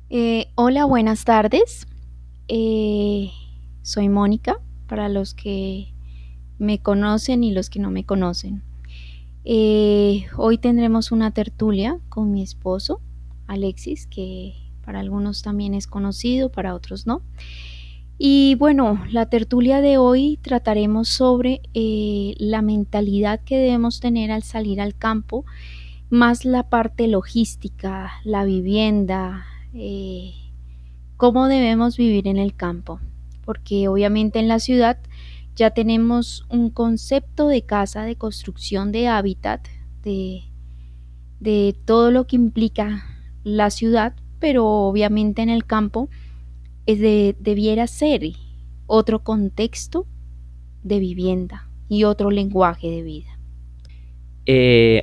Hola, buenas tardes. Eh, Soy Mónica, para los que me conocen y los que no me conocen. Hoy tendremos una tertulia con mi esposo, Alexis, que para algunos también es conocido, para otros no. Y bueno, la tertulia de hoy trataremos sobre la mentalidad que debemos tener al salir al campo, más la parte logística, la vivienda, cómo debemos vivir en el campo, porque obviamente en la ciudad ya tenemos un concepto de casa, de construcción de hábitat, de, de todo lo que implica la ciudad, pero obviamente en el campo debiera ser otro contexto de vivienda y otro lenguaje de vida.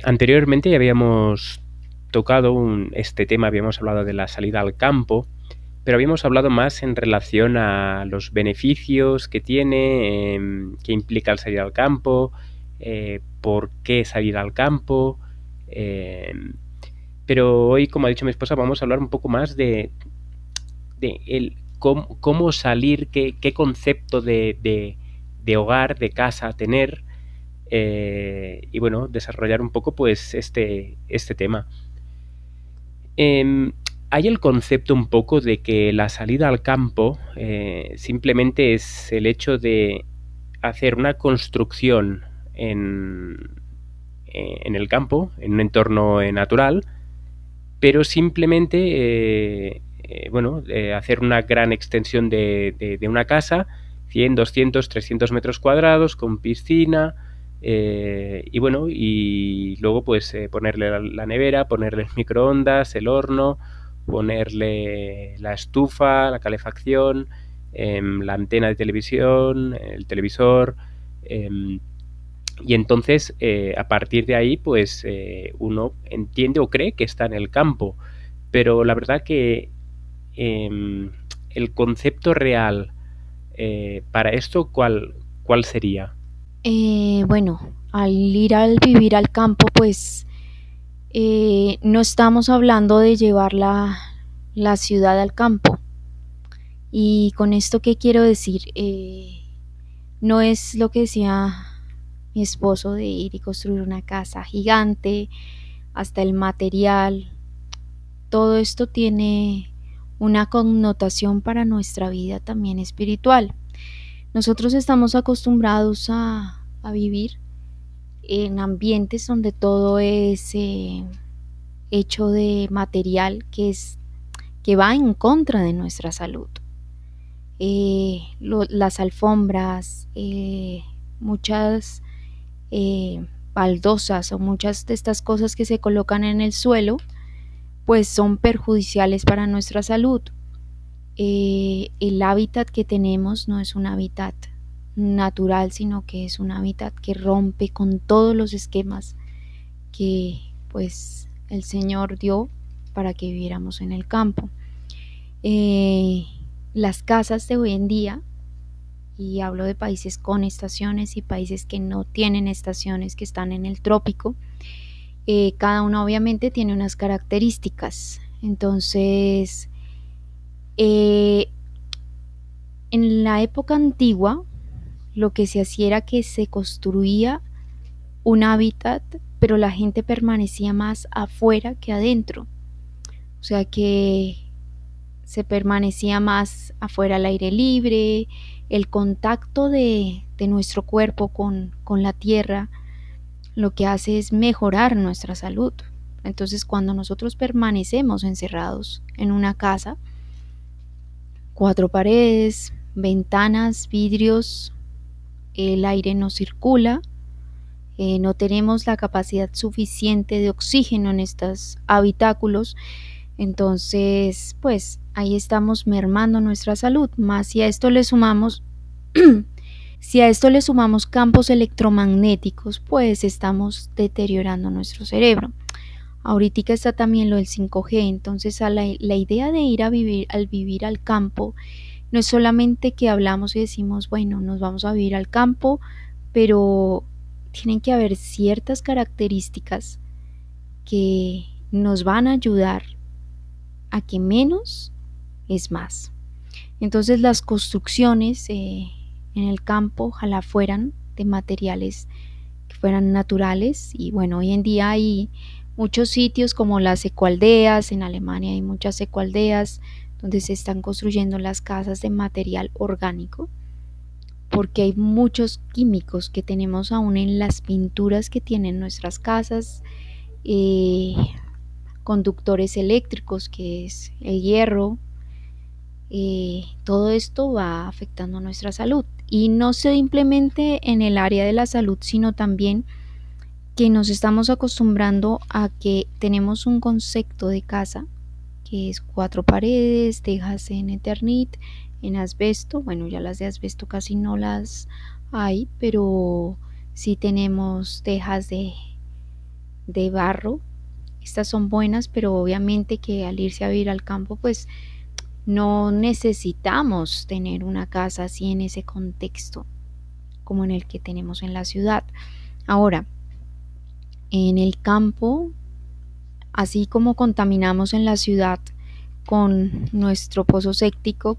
Anteriormente ya habíamos tocado este tema, habíamos hablado de la salida al campo, pero habíamos hablado más en relación a los beneficios que tiene, qué implica el salir al campo, por qué salir al campo. Pero hoy, como ha dicho mi esposa, vamos a hablar un poco más de cómo salir, qué concepto de hogar, de casa tener, y bueno, desarrollar un poco pues este tema. Eh, Hay el concepto un poco de que la salida al campo simplemente es el hecho de hacer una construcción en, en el campo, en un entorno natural, pero simplemente hacer una gran extensión de una casa, 100, 200, 300 metros cuadrados, con piscina, y luego pues ponerle la nevera, ponerle el microondas, el horno, ponerle la estufa, la calefacción, la antena de televisión, el televisor, y entonces, a partir de ahí, pues uno entiende o cree que está en el campo, pero la verdad que eh, el concepto real para esto, ¿cuál sería? Bueno, al ir al vivir al campo, pues no estamos hablando de llevar la ciudad al campo. Y con esto, ¿qué quiero decir? No es lo que decía mi esposo de ir y construir una casa gigante, hasta el material. Todo esto tiene una connotación para nuestra vida también espiritual. Nosotros estamos acostumbrados a vivir en ambientes donde todo es hecho de material que va en contra de nuestra salud. Las alfombras, muchas baldosas o muchas de estas cosas que se colocan en el suelo, pues son perjudiciales para nuestra salud. El hábitat que tenemos no es un hábitat natural, sino que es un hábitat que rompe con todos los esquemas que pues el Señor dio para que viviéramos en el campo. Eh, las casas de hoy en día, y hablo de países con estaciones y países que no tienen estaciones, que están en el trópico, cada una obviamente tiene unas características. Entonces, eh, en la época antigua, lo que se hacía era que se construía un hábitat, pero la gente permanecía más afuera que adentro. O sea que se permanecía más afuera al aire libre, el contacto de nuestro cuerpo con la tierra lo que hace es mejorar nuestra salud. Entonces, cuando nosotros permanecemos encerrados en una casa, cuatro paredes, ventanas, vidrios, el aire no circula, no tenemos la capacidad suficiente de oxígeno en estos habitáculos, entonces pues ahí estamos mermando nuestra salud. Más si a esto le sumamos si a esto le sumamos campos electromagnéticos, pues estamos deteriorando nuestro cerebro. Ahorita está también lo del 5G, entonces la idea de ir a vivir al vivir al campo no es solamente que hablamos y decimos, bueno, nos vamos a vivir al campo, pero tienen que haber ciertas características que nos van a ayudar a que menos es más. Entonces las construcciones en el campo ojalá fueran de materiales que fueran naturales y bueno, hoy en día hay muchos sitios como las ecoaldeas, en Alemania hay muchas ecoaldeas donde se están construyendo las casas de material orgánico porque hay muchos químicos que tenemos aún en las pinturas que tienen nuestras casas, eh, conductores eléctricos que es el hierro, todo esto va afectando nuestra salud y no simplemente en el área de la salud, sino también que nos estamos acostumbrando a que tenemos un concepto de casa que es cuatro paredes, tejas en Eternit, en asbesto, bueno ya las de asbesto casi no las hay, pero sí tenemos tejas de barro, estas son buenas, pero obviamente que al irse a vivir al campo pues no necesitamos tener una casa así en ese contexto como en el que tenemos en la ciudad. Ahora, en el campo, así como contaminamos en la ciudad con nuestro pozo séptico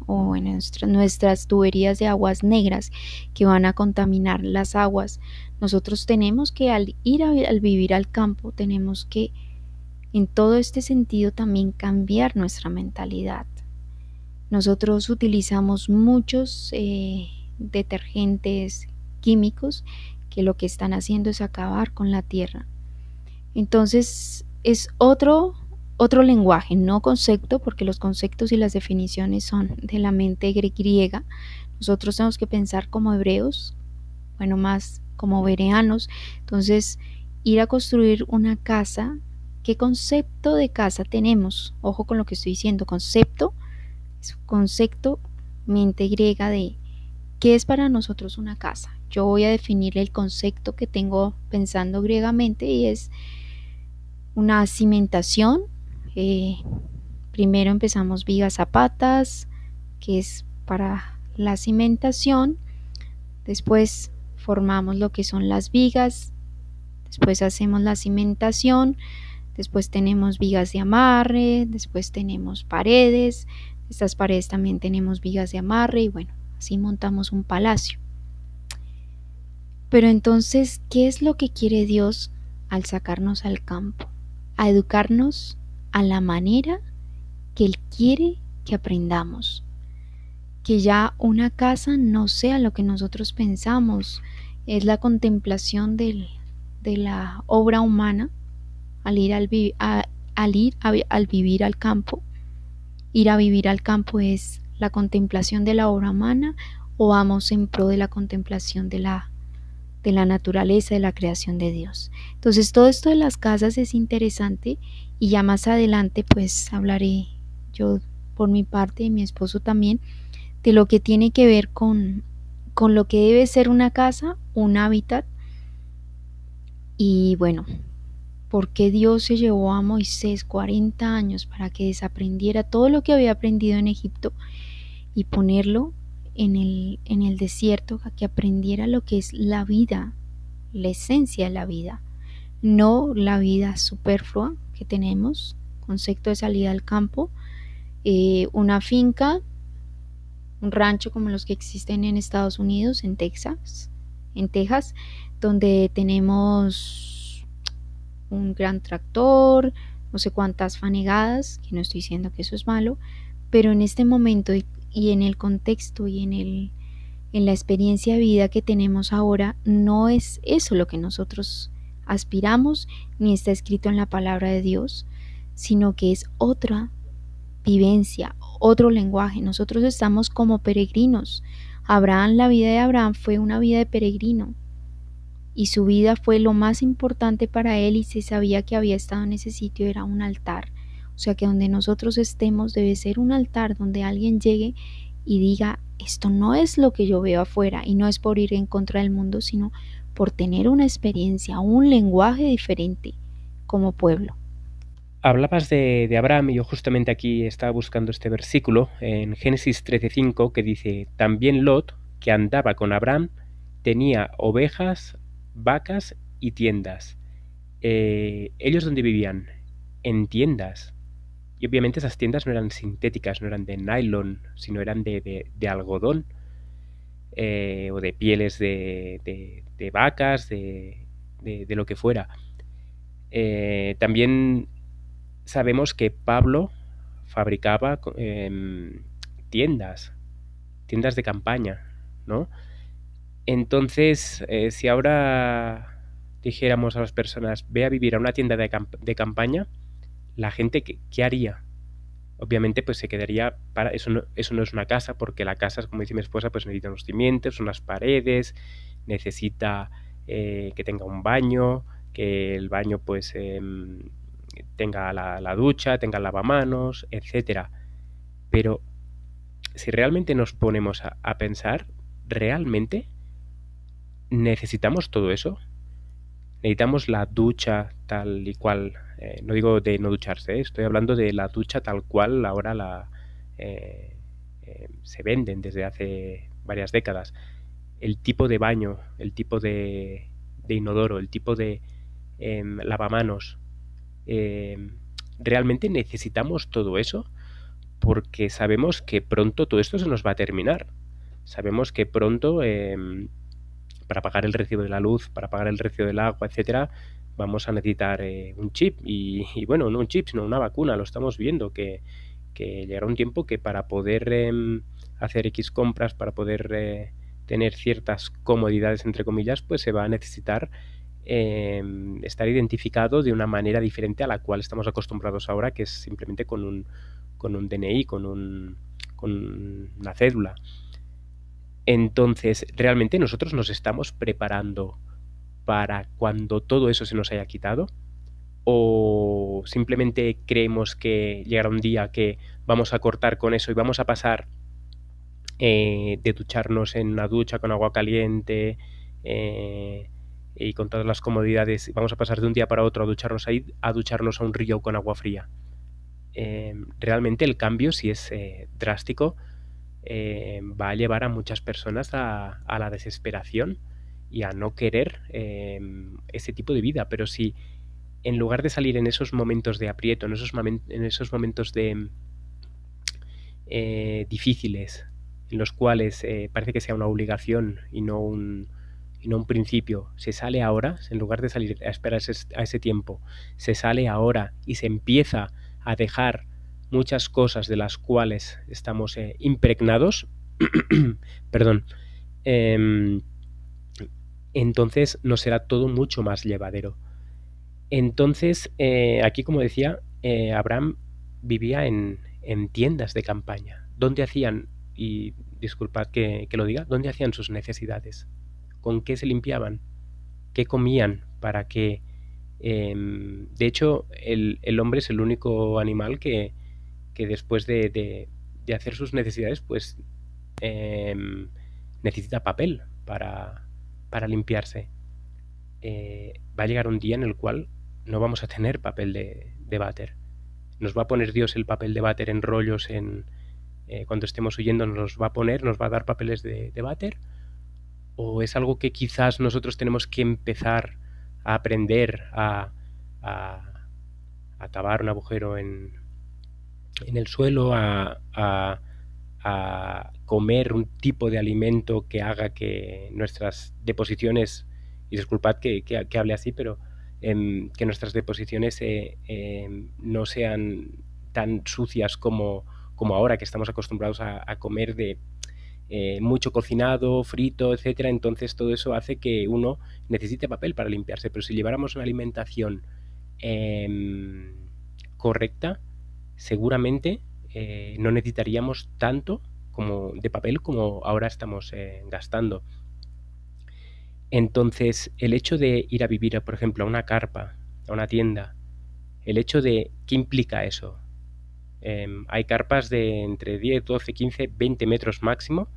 o en nuestras tuberías de aguas negras que van a contaminar las aguas, nosotros tenemos que al vivir al campo, tenemos que en todo este sentido también cambiar nuestra mentalidad. Nosotros utilizamos muchos detergentes químicos que lo que están haciendo es acabar con la tierra. Entonces es otro lenguaje, no concepto, porque los conceptos y las definiciones son de la mente griega. Nosotros tenemos que pensar como hebreos, bueno, más como bereanos. Entonces, ir a construir una casa, ¿qué concepto de casa tenemos? Ojo con lo que estoy diciendo, concepto mente griega de qué es para nosotros una casa. Yo voy a definir el concepto que tengo pensando griegamente y es una cimentación. Eh, Primero empezamos vigas zapatas, que es para la cimentación. Después formamos lo que son las vigas. Después hacemos la cimentación. Después tenemos vigas de amarre. Después tenemos paredes. Estas paredes también tenemos vigas de amarre. Y bueno, así montamos un palacio. Pero entonces, ¿qué es lo que quiere Dios al sacarnos al campo? A educarnos a la manera que Él quiere que aprendamos. Que ya una casa no sea lo que nosotros pensamos, es la contemplación de la obra humana al ir, al vivir al campo. Ir a vivir al campo es la contemplación de la obra humana o vamos en pro de la contemplación de la naturaleza, de la creación de Dios. Entonces todo esto de las casas es interesante y ya más adelante pues hablaré yo por mi parte y mi esposo también de lo que tiene que ver con lo que debe ser una casa, un hábitat y bueno, por qué Dios se llevó a Moisés 40 años para que desaprendiera todo lo que había aprendido en Egipto y ponerlo en el desierto, a que aprendiera lo que es la vida, la esencia de la vida, no la vida superflua que tenemos, concepto de salida al campo, una finca, un rancho como los que existen en Estados Unidos, en Texas, donde tenemos un gran tractor, no sé cuántas fanegadas, que no estoy diciendo que eso es malo, pero en este momento y en el contexto y en la experiencia de vida que tenemos ahora, no es eso lo que nosotros aspiramos, ni está escrito en la palabra de Dios, sino que es otra vivencia, otro lenguaje. Nosotros estamos como peregrinos. Abraham, la vida de Abraham fue una vida de peregrino y su vida fue lo más importante para él y se sabía que había estado en ese sitio, era un altar. O sea que donde nosotros estemos debe ser un altar donde alguien llegue y diga, esto no es lo que yo veo afuera y no es por ir en contra del mundo, sino por tener una experiencia, un lenguaje diferente como pueblo. Hablabas de Abraham y yo justamente aquí estaba buscando este versículo en Génesis 13:5 que dice, también Lot, que andaba con Abraham, tenía ovejas, vacas y tiendas. ¿Ellos dónde vivían? En tiendas. Y obviamente esas tiendas no eran sintéticas, no eran de nylon, sino eran de algodón, o de pieles de vacas, de lo que fuera. También sabemos que Pablo fabricaba tiendas, tiendas de campaña, ¿no? Entonces, si ahora dijéramos a las personas, ve a vivir a una tienda de campaña, la gente, ¿qué haría? Obviamente, pues se quedaría para... Eso no es una casa, porque la casa, como dice mi esposa, pues necesita unos cimientos, unas paredes, necesita que tenga un baño, que el baño pues tenga la ducha, tenga el lavamanos, etcétera. Pero si realmente nos ponemos a pensar, ¿realmente necesitamos todo eso? Necesitamos la ducha tal y cual. No digo de no ducharse, estoy hablando de la ducha tal cual ahora eh, se venden desde hace varias décadas. El tipo de baño, el tipo de inodoro, el tipo de lavamanos. eh, ¿Realmente necesitamos todo eso? Porque sabemos que pronto todo esto se nos va a terminar. Sabemos que pronto, para pagar el recibo de la luz, para pagar el recibo del agua, etcétera, vamos a necesitar un chip. Y bueno, no un chip, sino una vacuna. Lo estamos viendo, que llegará un tiempo que para poder hacer X compras, para poder tener ciertas comodidades, entre comillas, pues se va a necesitar estar identificado de una manera diferente a la cual estamos acostumbrados ahora, que es simplemente con un DNI, con una cédula. Entonces, ¿realmente nosotros nos estamos preparando para cuando todo eso se nos haya quitado? ¿O simplemente creemos que llegará un día que vamos a cortar con eso y vamos a pasar de ducharnos en una ducha con agua caliente y con todas las comodidades, vamos a pasar de un día para otro a ducharnos ahí, a ducharnos a un río con agua fría? Realmente el cambio, si es drástico, va a llevar a muchas personas a la desesperación y a no querer ese tipo de vida. Pero si en lugar de salir en esos momentos de aprieto, en esos momentos de difíciles, en los cuales parece que sea una obligación y no un principio, se sale ahora, en lugar de salir a esperar a ese tiempo, se sale ahora y se empieza a dejar muchas cosas de las cuales estamos impregnados, perdón, eh, entonces nos será todo mucho más llevadero. Entonces, aquí, como decía, Abraham vivía en tiendas de campaña, donde hacían, y disculpad que lo diga, donde hacían sus necesidades, con qué se limpiaban, qué comían, para que... de hecho, el hombre es el único animal que después de hacer sus necesidades, pues necesita papel para limpiarse. Va a llegar un día en el cual no vamos a tener papel de váter. Nos va a poner Dios el papel de váter en rollos cuando estemos huyendo, nos va a poner, nos va a dar papeles de váter, o es algo que quizás nosotros tenemos que empezar a aprender a, a cavar un agujero en el suelo, a comer un tipo de alimento que haga que nuestras deposiciones, y disculpad que hable así, pero que nuestras deposiciones no sean tan sucias como ahora, que estamos acostumbrados a comer de mucho cocinado, frito, etcétera. Entonces todo eso hace que uno necesite papel para limpiarse, pero si lleváramos una alimentación correcta, seguramente no necesitaríamos tanto como de papel como ahora estamos gastando. Entonces, el hecho de ir a vivir, por ejemplo, a una carpa, a una tienda, el hecho de qué implica eso. Hay carpas de entre 10, 12, 15, 20 metros máximo,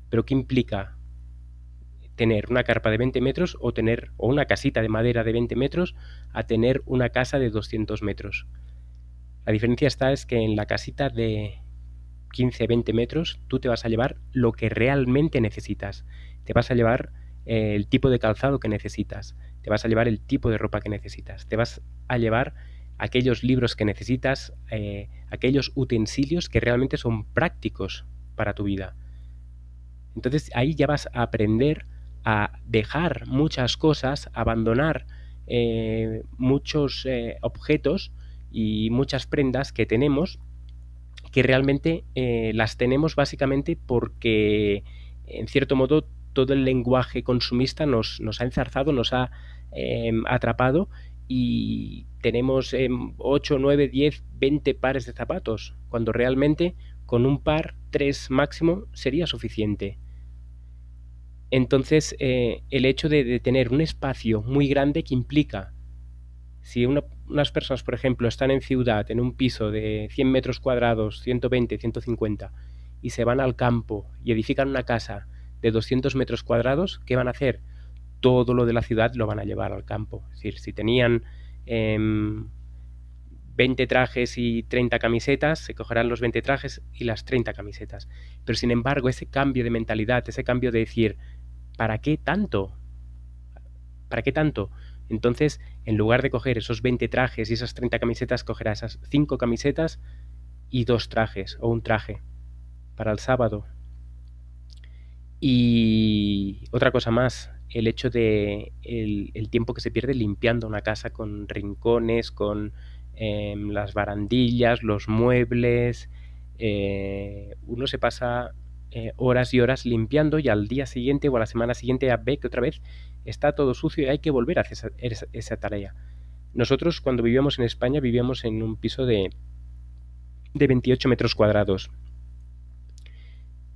pero ¿qué implica tener una carpa de 20 metros o una casita de madera de 20 metros a tener una casa de 200 metros? La diferencia es que en la casita de 15, 20 metros tú te vas a llevar lo que realmente necesitas. Te vas a llevar el tipo de calzado que necesitas. Te vas a llevar el tipo de ropa que necesitas. Te vas a llevar aquellos libros que necesitas, aquellos utensilios que realmente son prácticos para tu vida. Entonces ahí ya vas a aprender a dejar muchas cosas, abandonar muchos objetos y muchas prendas que tenemos, que realmente las tenemos básicamente porque, en cierto modo, todo el lenguaje consumista nos ha enzarzado, nos ha atrapado, y tenemos 8, 9, 10, 20 pares de zapatos, cuando realmente con un par, 3 máximo, sería suficiente. Entonces, el hecho de tener un espacio muy grande que implica, si unas personas, por ejemplo, están en ciudad, en un piso de 100 metros cuadrados, 120, 150, y se van al campo y edifican una casa de 200 metros cuadrados, ¿qué van a hacer? Todo lo de la ciudad lo van a llevar al campo. Es decir, si tenían 20 trajes y 30 camisetas, se cogerán los 20 trajes y las 30 camisetas. Pero sin embargo, ese cambio de mentalidad, ese cambio de decir, ¿para qué tanto? ¿Para qué tanto? Entonces, en lugar de coger esos 20 trajes y esas 30 camisetas, cogerá esas 5 camisetas y 2 trajes o un traje para el sábado. Y otra cosa más, el hecho de el tiempo que se pierde limpiando una casa, con rincones, con las barandillas, los muebles. Uno se pasa horas y horas limpiando, y al día siguiente o a la semana siguiente ya ve que otra vez está todo sucio y hay que volver a hacer esa tarea. Nosotros, cuando vivíamos en España, vivíamos en un piso de 28 metros cuadrados.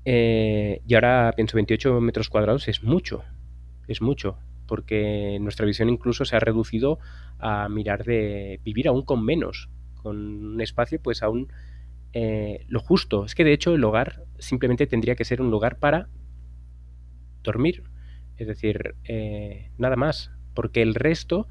Y ahora pienso, 28 metros cuadrados es mucho, porque nuestra visión incluso se ha reducido a mirar de vivir aún con menos, con un espacio pues aún lo justo. Es que de hecho el hogar simplemente tendría que ser un lugar para dormir, es decir, nada más, porque el resto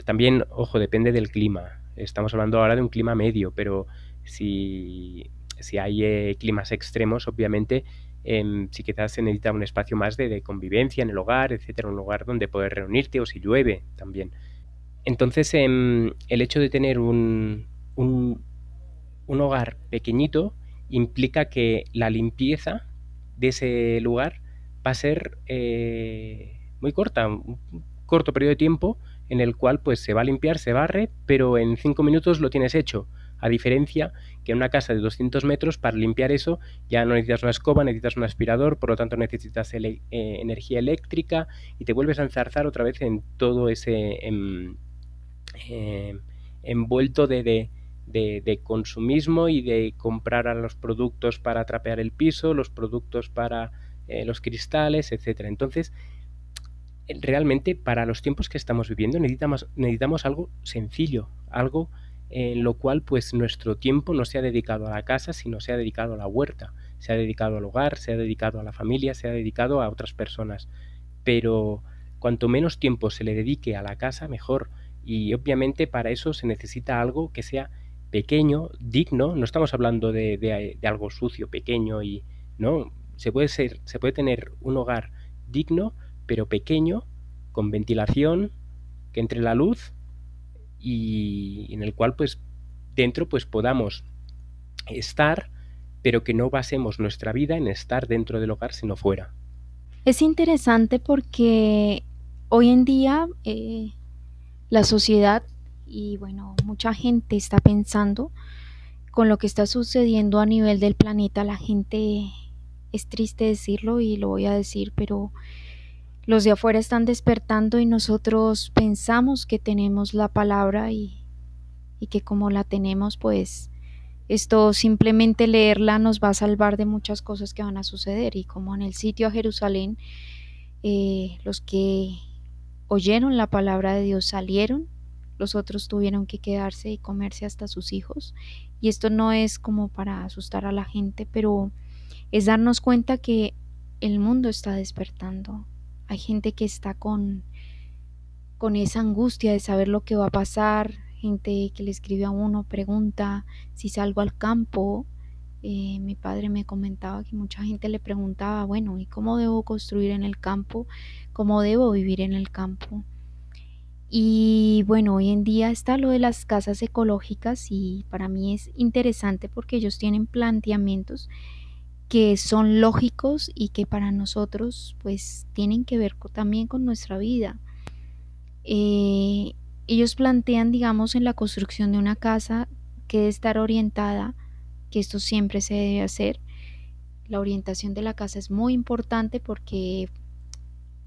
también, ojo, depende del clima. Estamos hablando ahora de un clima medio, pero si hay climas extremos, obviamente, sí, quizás se necesita un espacio más de convivencia en el hogar, etcétera, un lugar donde poder reunirte, o si llueve también. Entonces, el hecho de tener un hogar pequeñito implica que la limpieza de ese lugar va a ser muy corta, un corto periodo de tiempo en el cual pues se va a limpiar, se barre, pero en 5 minutos lo tienes hecho. A diferencia que en una casa de 200 metros, para limpiar eso ya no necesitas una escoba, necesitas un aspirador, por lo tanto necesitas energía eléctrica, y te vuelves a enzarzar otra vez en todo ese envuelto de consumismo y de comprar a los productos para trapear el piso, los productos para los cristales, etcétera. Entonces, realmente para los tiempos que estamos viviendo necesitamos algo sencillo, algo en lo cual pues nuestro tiempo no sea dedicado a la casa, sino sea dedicado a la huerta, sea dedicado al hogar, sea dedicado a la familia, sea dedicado a otras personas. Pero cuanto menos tiempo se le dedique a la casa, mejor. Y obviamente para eso se necesita algo que sea pequeño, digno. No estamos hablando de algo sucio, pequeño, y no. Se puede tener un hogar digno, pero pequeño, con ventilación, que entre la luz, y en el cual pues dentro pues podamos estar, pero que no basemos nuestra vida en estar dentro del hogar, sino fuera. Es interesante porque hoy en día la sociedad y bueno, mucha gente está pensando con lo que está sucediendo a nivel del planeta. La gente, es triste decirlo y lo voy a decir, pero los de afuera están despertando y nosotros pensamos que tenemos la palabra y que como la tenemos, pues esto simplemente leerla nos va a salvar de muchas cosas que van a suceder. Y como en el sitio a Jerusalén, los que oyeron la palabra de Dios salieron, los otros tuvieron que quedarse y comerse hasta sus hijos. Y esto no es como para asustar a la gente, pero es darnos cuenta que el mundo está despertando. Hay gente que está con esa angustia de saber lo que va a pasar, gente que le escribe a uno, pregunta si salgo al campo. Mi padre me comentaba que mucha gente le preguntaba, bueno, ¿y cómo debo construir en el campo? ¿Cómo debo vivir en el campo? Y bueno, hoy en día está lo de las casas ecológicas y para mí es interesante porque ellos tienen planteamientos que son lógicos y que para nosotros pues tienen que ver también con nuestra vida. Eh, Ellos plantean, digamos, en la construcción de una casa que debe estar orientada, que esto siempre se debe hacer. La orientación de la casa es muy importante porque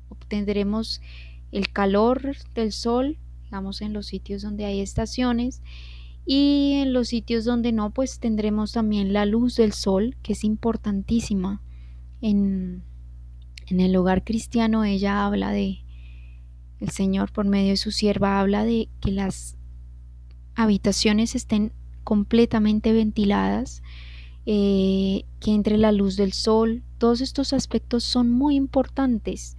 obtendremos el calor del sol, digamos, en los sitios donde hay estaciones, y en los sitios donde no, pues tendremos también la luz del sol, que es importantísima. En, en el hogar cristiano ella habla de, el Señor por medio de su sierva habla de que las habitaciones estén completamente ventiladas, que entre la luz del sol. Todos estos aspectos son muy importantes.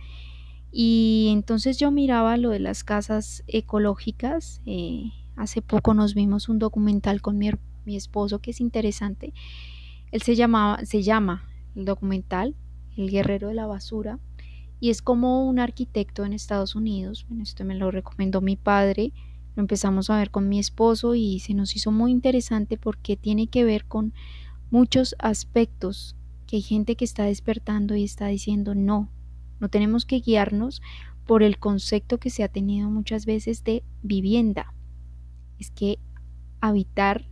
Y entonces yo miraba lo de las casas ecológicas. Hace poco nos vimos un documental con mi esposo que es interesante. Él se llama el documental El Guerrero de la Basura y es como un arquitecto en Estados Unidos. Bueno, esto me lo recomendó mi padre, lo empezamos a ver con mi esposo y se nos hizo muy interesante porque tiene que ver con muchos aspectos que hay gente que está despertando y está diciendo no, no tenemos que guiarnos por el concepto que se ha tenido muchas veces de vivienda. Es que habitar,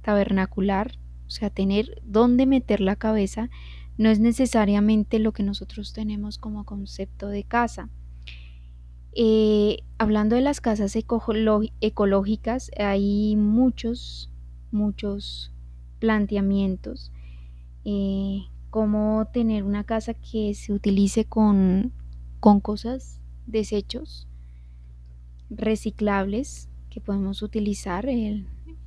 tabernacular, o sea, tener dónde meter la cabeza, no es necesariamente lo que nosotros tenemos como concepto de casa. Hablando de las casas ecológicas, hay muchos planteamientos. Cómo tener una casa que se utilice con cosas, desechos reciclables que podemos utilizar.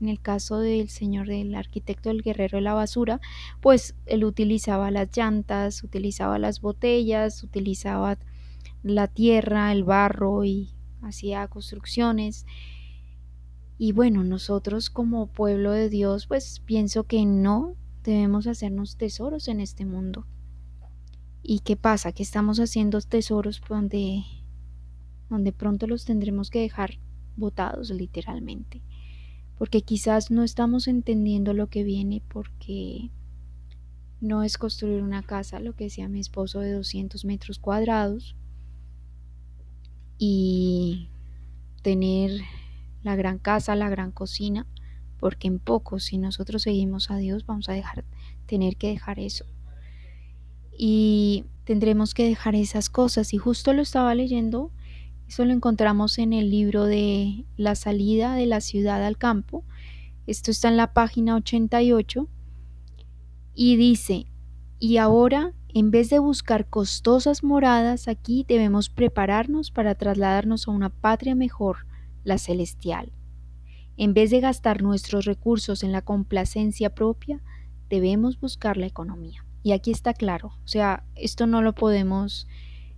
En el caso del señor del arquitecto del guerrero de la basura, pues él utilizaba las llantas, utilizaba las botellas, utilizaba la tierra, el barro y hacía construcciones. Y bueno, nosotros como pueblo de Dios, pues pienso que no debemos hacernos tesoros en este mundo. ¿Y qué pasa? Que estamos haciendo tesoros donde pronto los tendremos que dejar botados literalmente. Porque quizás no estamos entendiendo lo que viene porque no es construir una casa, lo que decía mi esposo, de 200 metros cuadrados y tener la gran casa, la gran cocina, porque en poco, si nosotros seguimos a Dios, vamos a tener que dejar eso. Y tendremos que dejar esas cosas. Y justo lo estaba leyendo, eso lo encontramos en el libro de La salida de la ciudad al campo. Esto está en la página 88 y dice, y ahora, en vez de buscar costosas moradas aquí, debemos prepararnos para trasladarnos a una patria mejor, la celestial. En vez de gastar nuestros recursos en la complacencia propia, debemos buscar la economía. Y aquí está claro, o sea, esto no lo podemos,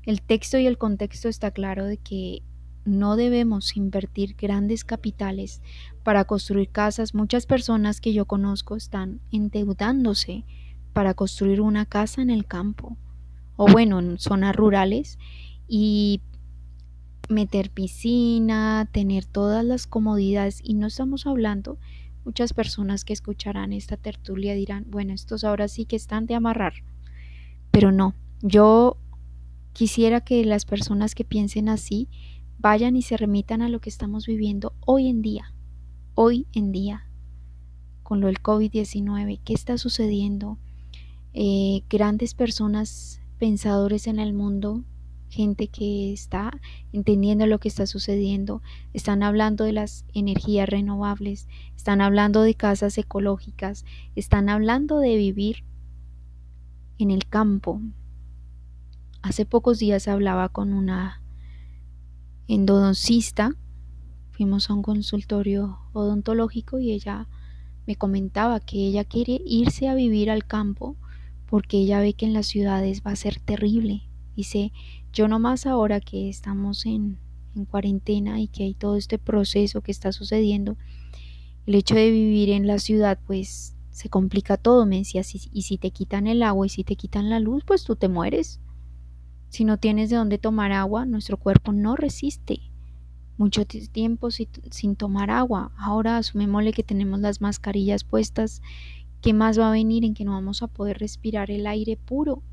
el texto y el contexto está claro de que no debemos invertir grandes capitales para construir casas. Muchas personas que yo conozco están endeudándose para construir una casa en el campo o bueno, en zonas rurales y meter piscina, tener todas las comodidades y no estamos hablando, muchas personas que escucharán esta tertulia dirán, bueno, estos ahora sí que están de amarrar, pero no, yo quisiera que las personas que piensen así vayan y se remitan a lo que estamos viviendo hoy en día, con lo del COVID-19, qué está sucediendo. Grandes personas pensadores en el mundo, gente que está entendiendo lo que está sucediendo, están hablando de las energías renovables, están hablando de casas ecológicas, están hablando de vivir en el campo. Hace pocos días hablaba con una endodoncista, fuimos a un consultorio odontológico y ella me comentaba que ella quiere irse a vivir al campo porque ella ve que en las ciudades va a ser terrible. Dice, yo nomás ahora que estamos en cuarentena y que hay todo este proceso que está sucediendo, el hecho de vivir en la ciudad pues se complica todo, me decía, y si te quitan el agua y si te quitan la luz, pues tú te mueres. Si no tienes de dónde tomar agua, nuestro cuerpo no resiste. mucho tiempo sin tomar agua. Ahora asumémosle que tenemos las mascarillas puestas. ¿Qué más va a venir en que no vamos a poder respirar el aire puro?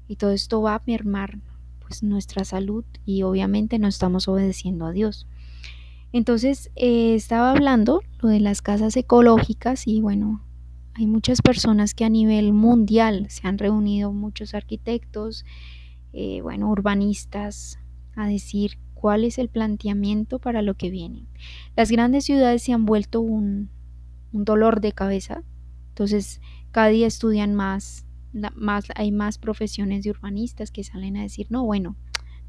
Y todo esto va a mermar pues nuestra salud y obviamente no estamos obedeciendo a Dios. Entonces estaba hablando lo de las casas ecológicas y bueno, hay muchas personas que a nivel mundial se han reunido, muchos arquitectos, bueno, urbanistas, a decir cuál es el planteamiento para lo que viene. Las grandes ciudades se han vuelto un dolor de cabeza, entonces cada día estudian hay más profesiones de urbanistas que salen a decir, no, bueno,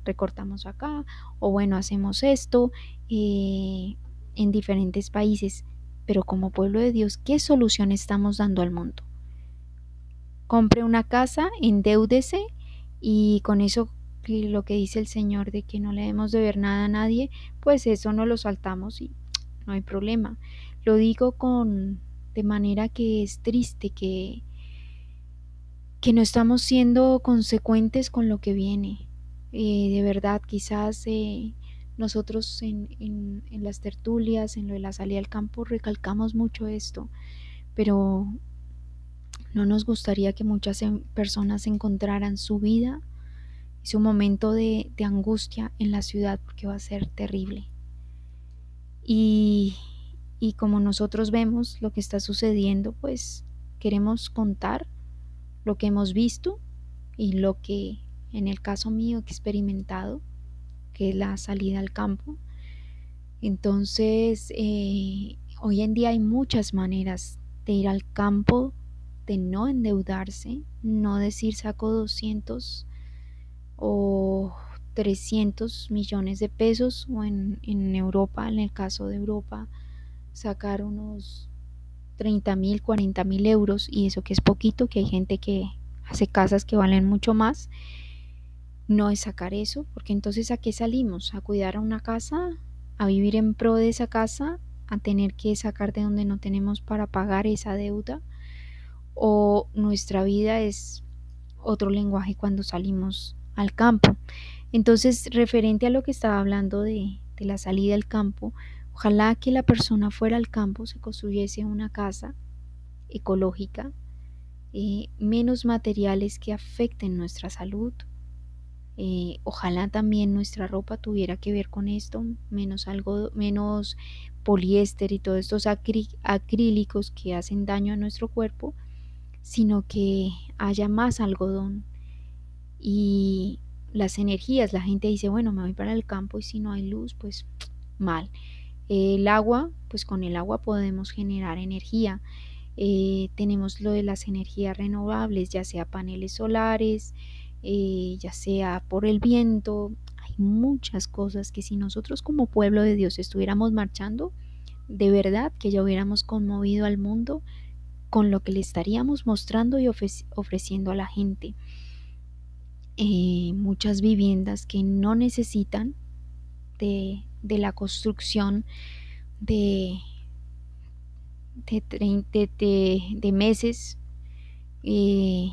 recortamos acá, o bueno, hacemos esto en diferentes países, pero como pueblo de Dios, ¿qué solución estamos dando al mundo? Compre una casa, endeúdese y con eso lo que dice el Señor de que no le debemos deber nada a nadie, pues eso no lo saltamos y no hay problema. Lo digo de manera que es triste que no estamos siendo consecuentes con lo que viene. De verdad, quizás nosotros en las tertulias, en lo de la salida al campo, recalcamos mucho esto, pero no nos gustaría que muchas personas encontraran su vida y su momento de angustia en la ciudad, porque va a ser terrible. Y, y como nosotros vemos lo que está sucediendo, pues queremos contar lo que hemos visto y lo que en el caso mío he experimentado, que es la salida al campo. Entonces, hoy en día hay muchas maneras de ir al campo, de no endeudarse, no decir saco 200 o 300 millones de pesos, o en Europa, en el caso de Europa, sacar unos 30.000, 40.000 euros, y eso que es poquito, que hay gente que hace casas que valen mucho más. No es sacar eso, porque entonces ¿a qué salimos? ¿A cuidar a una casa? ¿A vivir en pro de esa casa? ¿A tener que sacar de donde no tenemos para pagar esa deuda? ¿O nuestra vida es otro lenguaje cuando salimos al campo? Entonces, referente a lo que estaba hablando de la salida al campo, ojalá que la persona fuera al campo, se construyese una casa ecológica, menos materiales que afecten nuestra salud. Ojalá también nuestra ropa tuviera que ver con esto, menos poliéster y todos estos acrílicos que hacen daño a nuestro cuerpo, sino que haya más algodón. Y las energías, la gente dice, bueno, me voy para el campo y si no hay luz, pues mal. El agua, pues con el agua podemos generar energía. Tenemos lo de las energías renovables, ya sea paneles solares, ya sea por el viento. Hay muchas cosas que si nosotros como pueblo de Dios estuviéramos marchando, de verdad que ya hubiéramos conmovido al mundo con lo que le estaríamos mostrando y ofreciendo a la gente. Muchas viviendas que no necesitan de la construcción de, de meses. Eh,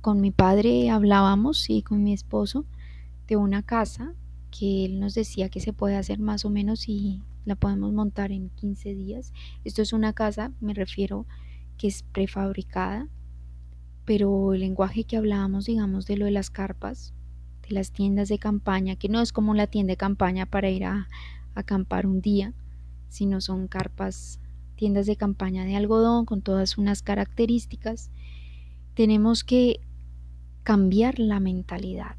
con mi padre hablábamos y con mi esposo de una casa que él nos decía que se puede hacer más o menos y la podemos montar en 15 días. Esto es una casa, me refiero, que es prefabricada, pero el lenguaje que hablábamos, digamos, de lo de las carpas, de las tiendas de campaña, que no es como la tienda de campaña para ir a acampar un día, sino son carpas, tiendas de campaña de algodón con todas unas características. Tenemos que cambiar la mentalidad.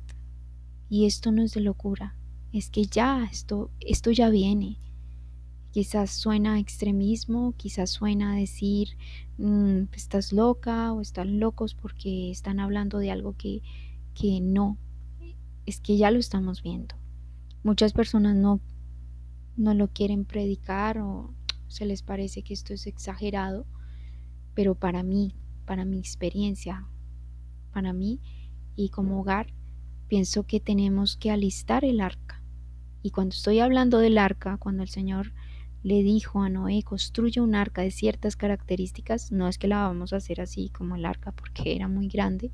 Y esto no es de locura, es que ya esto ya viene. Quizás suena a extremismo, quizás suena a decir, estás loca o están locos porque están hablando de algo que no, es que ya lo estamos viendo. Muchas personas no lo quieren predicar o se les parece que esto es exagerado, pero para mi experiencia, para mí y como hogar, pienso que tenemos que alistar el arca. Y cuando estoy hablando del arca, cuando el Señor le dijo a Noé, construye un arca de ciertas características, no es que la vamos a hacer así como el arca porque era muy grande,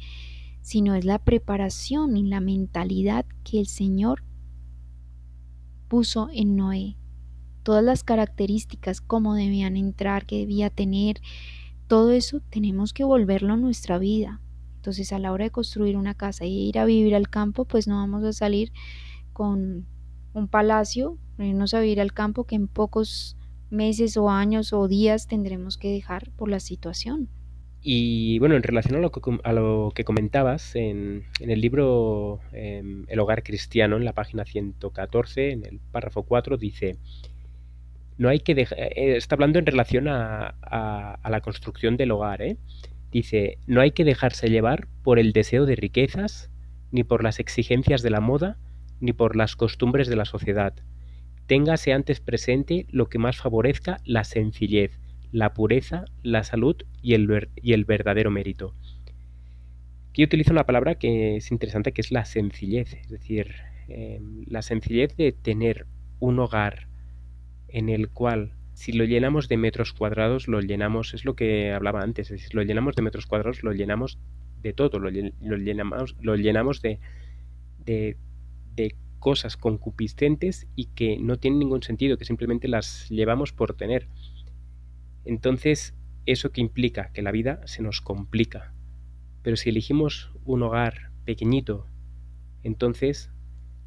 sino es la preparación y la mentalidad que el Señor puso en Noé. Todas las características, cómo debían entrar, qué debía tener, todo eso tenemos que volverlo a nuestra vida. Entonces, a la hora de construir una casa y ir a vivir al campo, pues no vamos a salir con un palacio, irnos a vivir al campo que en pocos meses o años o días tendremos que dejar por la situación. Y bueno, en relación a lo que comentabas, en el libro El hogar cristiano, en la página 114, en el párrafo 4, dice, no hay que dejar, está hablando en relación a la construcción del hogar, ¿eh? Dice, no hay que dejarse llevar por el deseo de riquezas, ni por las exigencias de la moda, ni por las costumbres de la sociedad. Téngase antes presente lo que más favorezca la sencillez, la pureza, la salud y el verdadero mérito. Aquí utilizo una palabra que es interesante, que es la sencillez, es decir, la sencillez de tener un hogar en el cual, si lo llenamos de metros cuadrados, lo llenamos, es lo que hablaba antes, es decir, lo llenamos de metros cuadrados, lo llenamos de todo, lo llenamos de, de cosas concupiscentes y que no tienen ningún sentido, que simplemente las llevamos por tener. Entonces, ¿eso que implica? Que la vida se nos complica. Pero si elegimos un hogar pequeñito, entonces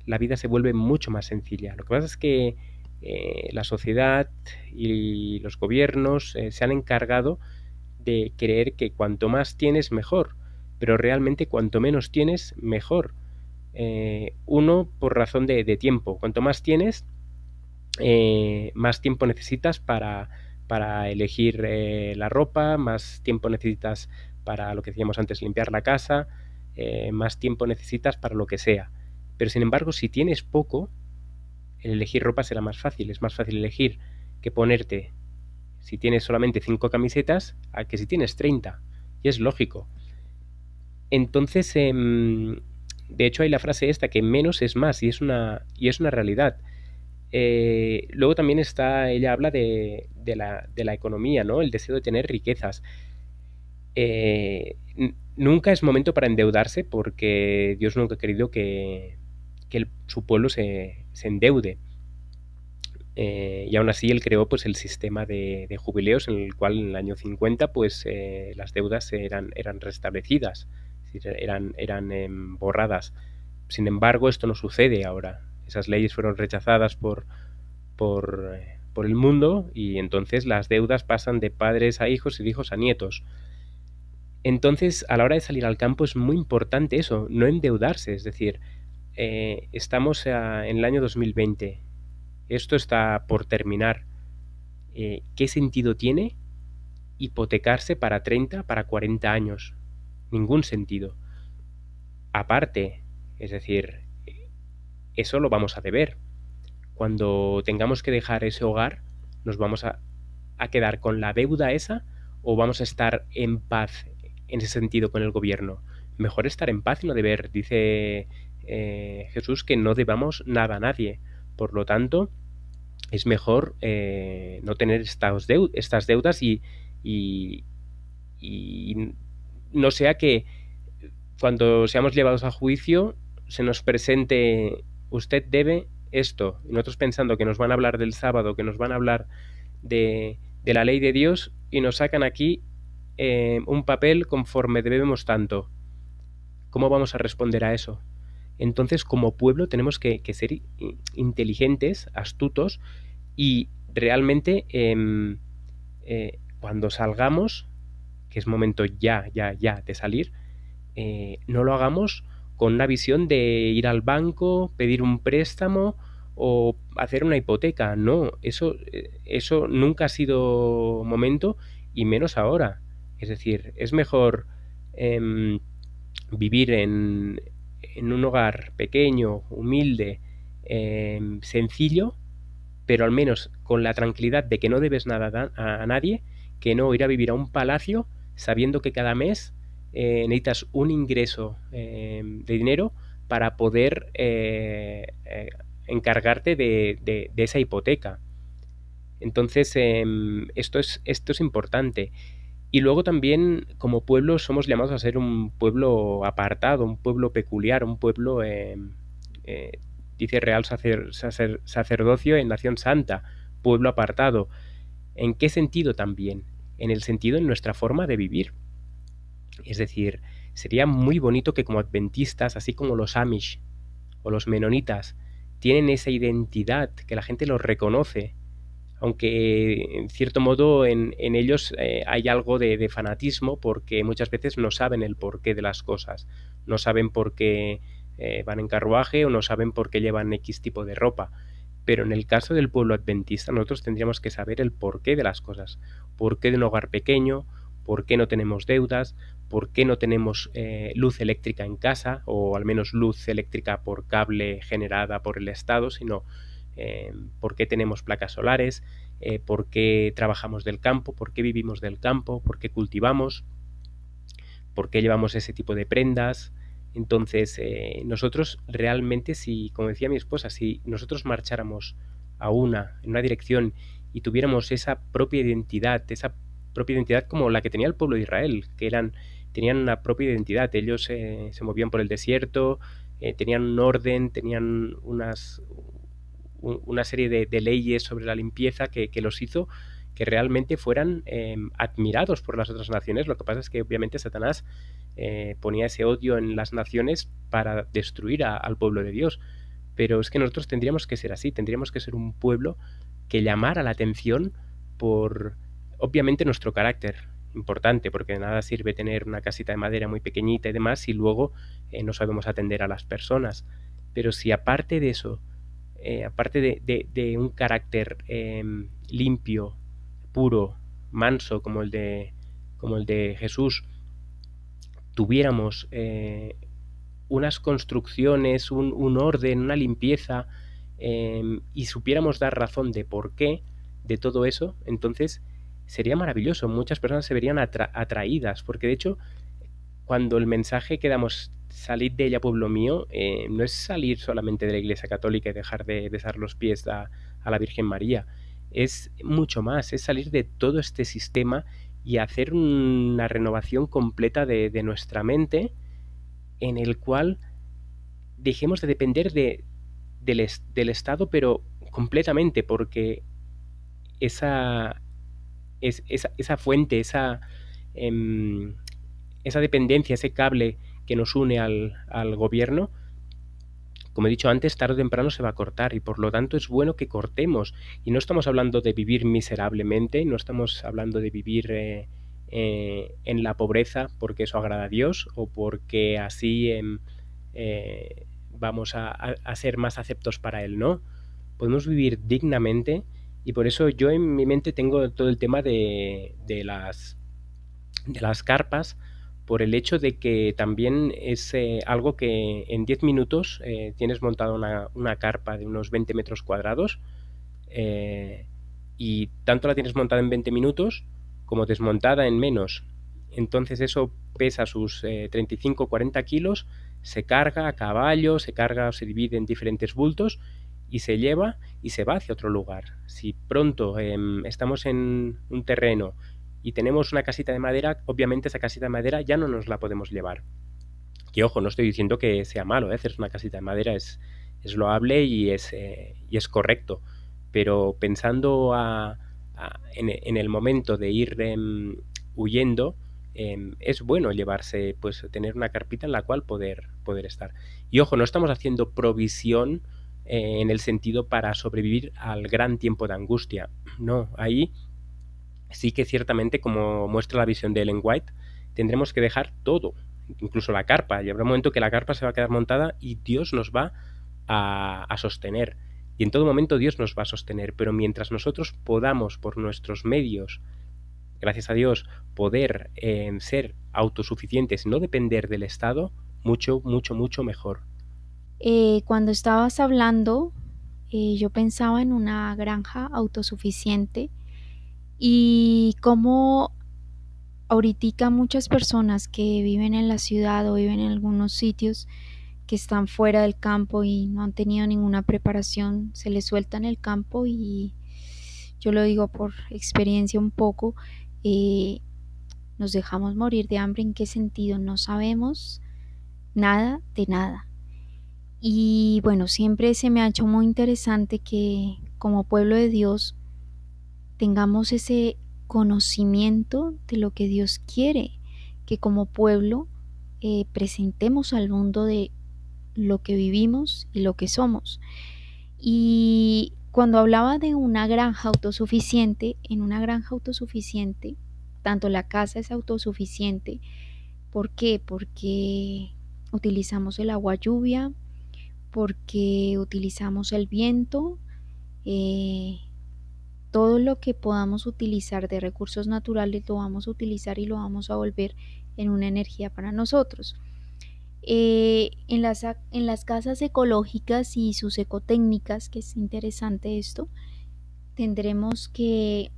la vida se vuelve mucho más sencilla. Lo que pasa es que la sociedad y los gobiernos se han encargado de creer que cuanto más tienes, mejor. Pero realmente cuanto menos tienes, mejor. Uno, por razón de tiempo. Cuanto más tienes, más tiempo necesitas para elegir la ropa, más tiempo necesitas para lo que decíamos antes, limpiar la casa, más tiempo necesitas para lo que sea. Pero sin embargo, si tienes poco, el elegir ropa será más fácil. Es más fácil elegir que ponerte, si tienes solamente 5 camisetas, a que si tienes 30. Y es lógico. Entonces, de hecho hay la frase esta, que menos es más, y es una realidad. Luego también ella habla de la economía, ¿no? El deseo de tener riquezas. Nunca es momento para endeudarse porque Dios nunca ha querido que su pueblo se endeude. Y aún así él creó pues el sistema de jubileos en el cual en el año 50 pues las deudas eran restablecidas, es decir, eran borradas. Sin embargo, esto no sucede ahora. Esas leyes fueron rechazadas por el mundo y entonces las deudas pasan de padres a hijos y de hijos a nietos. Entonces, a la hora de salir al campo es muy importante eso, no endeudarse, es decir, estamos en el año 2020, esto está por terminar. ¿Qué sentido tiene hipotecarse para 30, para 40 años? Ningún sentido. Aparte, es decir, eso lo vamos a deber. Cuando tengamos que dejar ese hogar, nos vamos a quedar con la deuda esa o vamos a estar en paz en ese sentido con el gobierno. Mejor estar en paz y no deber. Dice Jesús que no debamos nada a nadie. Por lo tanto, es mejor no tener estas deudas y, y no sea que cuando seamos llevados a juicio se nos presente usted debe esto y nosotros pensando que nos van a hablar del sábado, que nos van a hablar de la ley de Dios y nos sacan aquí un papel conforme debemos tanto. ¿Cómo vamos a responder a eso? Entonces, como pueblo tenemos que ser inteligentes, astutos y realmente cuando salgamos, que es momento ya de salir, no lo hagamos con una visión de ir al banco, pedir un préstamo o hacer una hipoteca. No, eso nunca ha sido momento y menos ahora. Es decir, es mejor vivir en un hogar pequeño, humilde, sencillo, pero al menos con la tranquilidad de que no debes nada a nadie, que no ir a vivir a un palacio sabiendo que cada mes necesitas un ingreso de dinero para poder encargarte de esa hipoteca. Entonces, esto es importante. Y luego también, como pueblo, somos llamados a ser un pueblo apartado, un pueblo peculiar, un pueblo dice real sacerdocio en nación santa, pueblo apartado. ¿En qué sentido también? En el sentido en nuestra forma de vivir. Es decir, sería muy bonito que como adventistas, así como los Amish o los menonitas, tienen esa identidad, que la gente los reconoce, aunque en cierto modo en ellos hay algo de fanatismo porque muchas veces no saben el porqué de las cosas, no saben por qué van en carruaje o no saben por qué llevan X tipo de ropa. Pero en el caso del pueblo adventista nosotros tendríamos que saber el porqué de las cosas, por qué de un hogar pequeño, por qué no tenemos deudas, por qué no tenemos luz eléctrica en casa, o al menos luz eléctrica por cable generada por el Estado, sino por qué tenemos placas solares, por qué trabajamos del campo, por qué vivimos del campo, por qué cultivamos, por qué llevamos ese tipo de prendas. Entonces, nosotros realmente, si, como decía mi esposa, si nosotros marcháramos en una dirección y tuviéramos esa propia identidad como la que tenía el pueblo de Israel, tenían una propia identidad, ellos se movían por el desierto, tenían un orden, tenían una serie de leyes sobre la limpieza que los hizo que realmente fueran admirados por las otras naciones. Lo que pasa es que obviamente Satanás ponía ese odio en las naciones para destruir al pueblo de Dios. Pero es que nosotros tendríamos que ser así, tendríamos que ser un pueblo que llamara la atención por, obviamente, nuestro carácter importante, porque de nada sirve tener una casita de madera muy pequeñita y demás si luego no sabemos atender a las personas. Pero si aparte de eso, aparte de un carácter limpio, puro, manso como el de Jesús, tuviéramos unas construcciones, un orden, una limpieza, y supiéramos dar razón de por qué de todo eso, entonces sería maravilloso. Muchas personas se verían atraídas, porque de hecho, cuando el mensaje que damos, salid de ella, pueblo mío, no es salir solamente de la Iglesia Católica y dejar de besar los pies a la Virgen María, es mucho más, es salir de todo este sistema y hacer una renovación completa de nuestra mente, en el cual dejemos de depender del Estado, pero completamente, porque esa, esa fuente, em, esa dependencia, ese cable que nos une al gobierno, como he dicho antes, tarde o temprano se va a cortar y por lo tanto es bueno que cortemos. Y no estamos hablando de vivir miserablemente, no estamos hablando de vivir en la pobreza porque eso agrada a Dios o porque así vamos a ser más aceptos para Él, ¿no? Podemos vivir dignamente y por eso yo en mi mente tengo todo el tema de las carpas, por el hecho de que también es algo que en 10 minutos tienes montada una carpa de unos 20 metros cuadrados, eh, y tanto la tienes montada en 20 minutos como desmontada en menos. Entonces eso pesa sus 35-40 kilos, se carga a caballo, se carga o se divide en diferentes bultos y se lleva y se va hacia otro lugar. Si pronto estamos en un terreno y tenemos una casita de madera, obviamente esa casita de madera ya no nos la podemos llevar. Y ojo, no estoy diciendo que sea malo, hacer una casita de madera es loable y es correcto, pero pensando en el momento de ir huyendo, es bueno llevarse, pues tener una carpita en la cual poder estar. Y ojo, no estamos haciendo provisión en el sentido para sobrevivir al gran tiempo de angustia. No, ahí sí que ciertamente, como muestra la visión de Ellen White, tendremos que dejar todo, incluso la carpa. Y habrá un momento que la carpa se va a quedar montada y Dios nos va a sostener. Y en todo momento Dios nos va a sostener. Pero mientras nosotros podamos, por nuestros medios, gracias a Dios, poder ser autosuficientes, no depender del Estado, mucho, mucho, mucho mejor. Cuando estabas hablando, yo pensaba en una granja autosuficiente y cómo ahoritica muchas personas que viven en la ciudad o viven en algunos sitios que están fuera del campo y no han tenido ninguna preparación, se les suelta en el campo y yo lo digo por experiencia un poco, eh, nos dejamos morir de hambre. ¿En qué sentido? No sabemos nada de nada. Y bueno, siempre se me ha hecho muy interesante que como pueblo de Dios tengamos ese conocimiento de lo que Dios quiere, que como pueblo presentemos al mundo de lo que vivimos y lo que somos. Y cuando hablaba de una granja autosuficiente, en una granja autosuficiente, tanto la casa es autosuficiente. ¿Por qué? Porque utilizamos el agua lluvia, porque utilizamos el viento, eh, todo lo que podamos utilizar de recursos naturales lo vamos a utilizar y lo vamos a volver en una energía para nosotros. En las casas ecológicas y sus ecotécnicas, que es interesante esto, tendremos que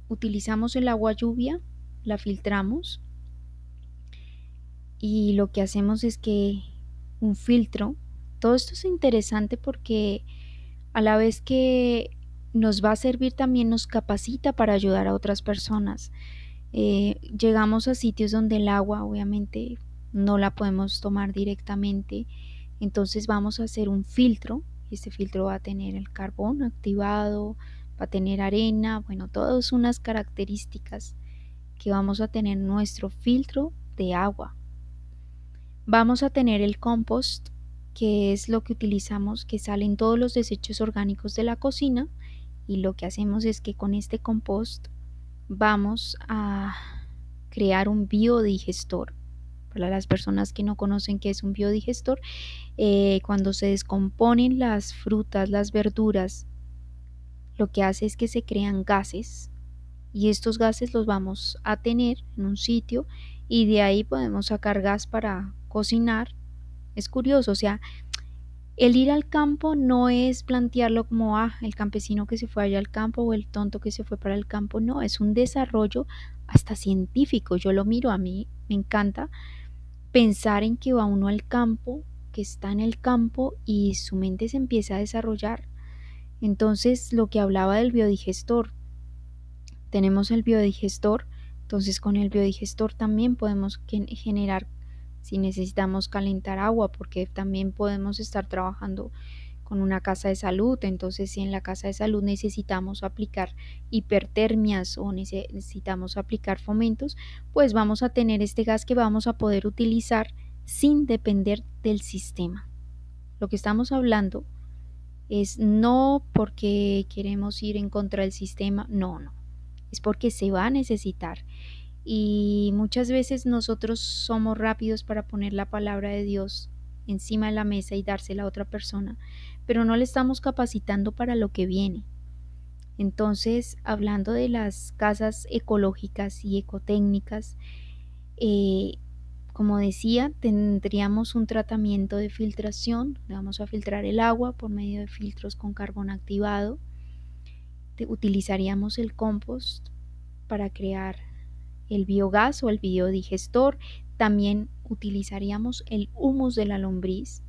utilizamos el agua lluvia, la filtramos y lo que hacemos es que un filtro, todo esto es interesante porque a la vez que nos va a servir también nos capacita para ayudar a otras personas. Llegamos a sitios donde el agua obviamente no la podemos tomar directamente, entonces vamos a hacer un filtro. Este filtro va a tener el carbón activado, va a tener arena, bueno, todas unas características que vamos a tener nuestro filtro de agua. Vamos a tener el compost, que es lo que utilizamos, que salen todos los desechos orgánicos de la cocina, y lo que hacemos es que con este compost vamos a crear un biodigestor. Para las personas que no conocen qué es un biodigestor, cuando se descomponen las frutas, las verduras, lo que hace es que se crean gases y estos gases los vamos a tener en un sitio y de ahí podemos sacar gas para cocinar. Es curioso, o sea, el ir al campo no es plantearlo como, el campesino que se fue allá al campo o el tonto que se fue para el campo, no, es un desarrollo hasta científico. Yo lo miro, a mí me encanta pensar en que va uno al campo, que está en el campo y su mente se empieza a desarrollar. Entonces, lo que hablaba del biodigestor, tenemos el biodigestor, entonces con el biodigestor también podemos generar, si necesitamos calentar agua, porque también podemos estar trabajando con una casa de salud, entonces si en la casa de salud necesitamos aplicar hipertermias o necesitamos aplicar fomentos, pues vamos a tener este gas que vamos a poder utilizar sin depender del sistema. Lo que estamos hablando es no porque queremos ir en contra del sistema, no, no, es porque se va a necesitar. Y muchas veces nosotros somos rápidos para poner la palabra de Dios encima de la mesa y dársela a otra persona, pero no le estamos capacitando para lo que viene. Entonces, hablando de las casas ecológicas y ecotécnicas, eh, como decía, tendríamos un tratamiento de filtración, vamos a filtrar el agua por medio de filtros con carbón activado, utilizaríamos el compost para crear el biogás o el biodigestor, también utilizaríamos el humus de la lombriz.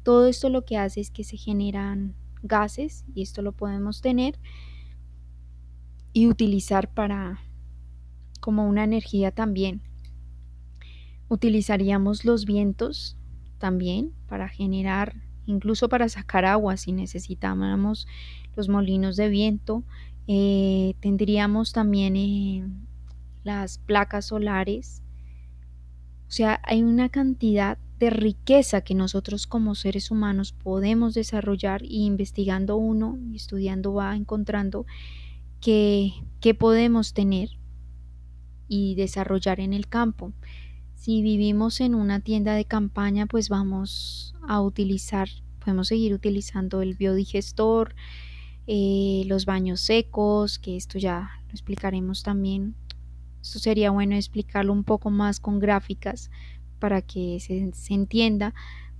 Todo esto lo que hace es que se generan gases y esto lo podemos tener y utilizar para como una energía también. Utilizaríamos los vientos también para generar, incluso para sacar agua si necesitáramos los molinos de viento. Tendríamos también las placas solares. O sea, hay una cantidad de riqueza que nosotros como seres humanos podemos desarrollar y investigando uno y estudiando va encontrando que podemos tener y desarrollar en el campo. Si vivimos en una tienda de campaña, pues vamos a utilizar, podemos seguir utilizando el biodigestor, los baños secos, que esto ya lo explicaremos también. Esto sería bueno explicarlo un poco más con gráficas para que se entienda,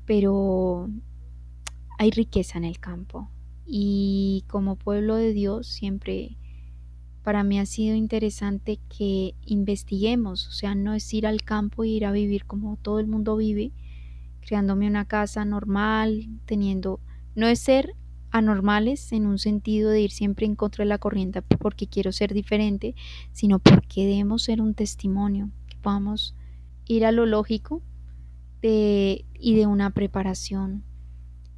pero hay riqueza en el campo y como pueblo de Dios siempre para mí ha sido interesante que investiguemos, o sea, no es ir al campo e ir a vivir como todo el mundo vive, creándome una casa normal, teniendo, no es ser anormales en un sentido de ir siempre en contra de la corriente porque quiero ser diferente, sino porque debemos ser un testimonio, que podamos ir a lo lógico y de una preparación.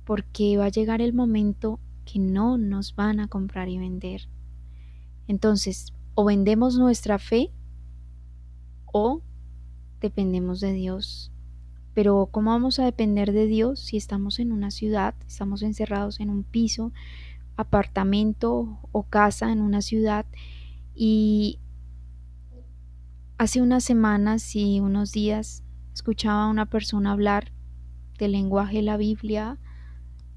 porque va a llegar el momento que no nos van a comprar y vender. Entonces, o vendemos nuestra fe o dependemos de Dios. Pero ¿cómo vamos a depender de Dios si estamos en una ciudad, estamos encerrados en un piso, apartamento o casa en una ciudad? Y hace unas semanas y unos días escuchaba a una persona hablar del lenguaje de la Biblia,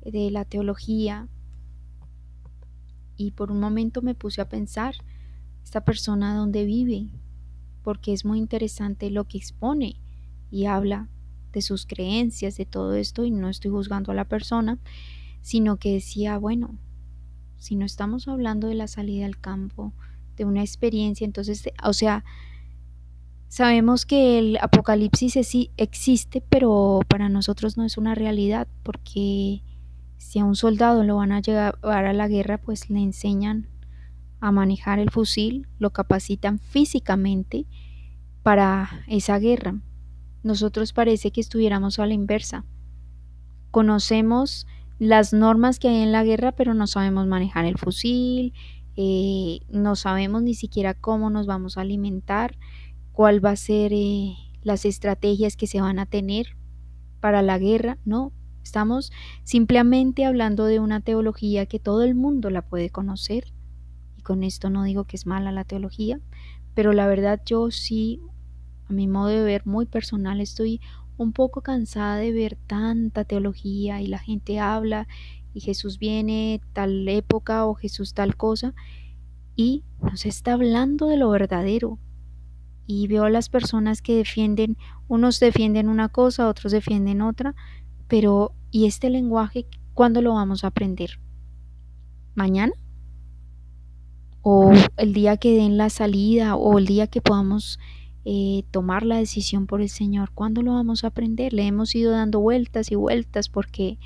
de la teología, y por un momento me puse a pensar, esta persona dónde vive, porque es muy interesante lo que expone y habla de sus creencias, de todo esto, y no estoy juzgando a la persona, sino que decía, bueno, si no estamos hablando de la salida al campo, de una experiencia, entonces, o sea, sabemos que el apocalipsis existe, pero para nosotros no es una realidad, porque si a un soldado lo van a llevar a la guerra, pues le enseñan a manejar el fusil, lo capacitan físicamente para esa guerra. Nosotros parece que estuviéramos a la inversa. Conocemos las normas que hay en la guerra, pero no sabemos manejar el fusil, no sabemos ni siquiera cómo nos vamos a alimentar, cuál va a ser las estrategias que se van a tener para la guerra. No, estamos simplemente hablando de una teología que todo el mundo la puede conocer, y con esto no digo que es mala la teología, pero la verdad yo sí, a mi modo de ver muy personal, estoy un poco cansada de ver tanta teología y la gente habla y Jesús viene tal época o Jesús tal cosa, y no se está hablando de lo verdadero. Y veo a las personas que defienden, unos defienden una cosa, otros defienden otra, pero ¿y este lenguaje cuándo lo vamos a aprender? ¿Mañana? ¿O el día que den la salida o el día que podamos tomar la decisión por el Señor? ¿Cuándo lo vamos a aprender? Le hemos ido dando vueltas y vueltas porque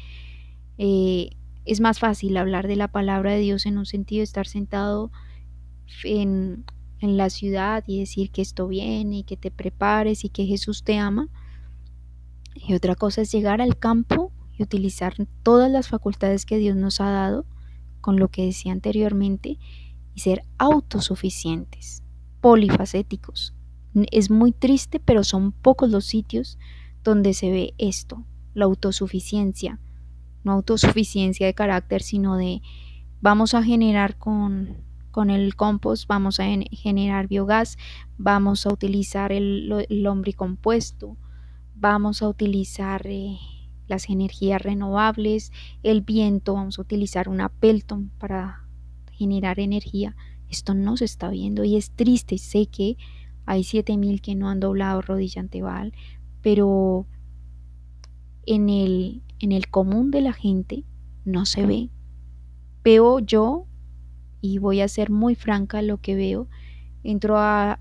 eh, es más fácil hablar de la palabra de Dios en un sentido de estar sentado en, en la ciudad y decir que esto viene y que te prepares y que Jesús te ama. Y otra cosa es llegar al campo y utilizar todas las facultades que Dios nos ha dado, con lo que decía anteriormente, y ser autosuficientes, polifacéticos. Es muy triste, pero son pocos los sitios donde se ve esto, la autosuficiencia. No autosuficiencia de carácter, sino de vamos a generar con el compost, vamos a generar biogás, vamos a utilizar el lombricompuesto, vamos a utilizar las energías renovables, el viento, vamos a utilizar una Pelton para generar energía. Esto no se está viendo y es triste. Sé que hay 7.000 que no han doblado rodilla ante Baal, pero en el común de la gente no se ve. Veo yo, y voy a ser muy franca, lo que veo, entro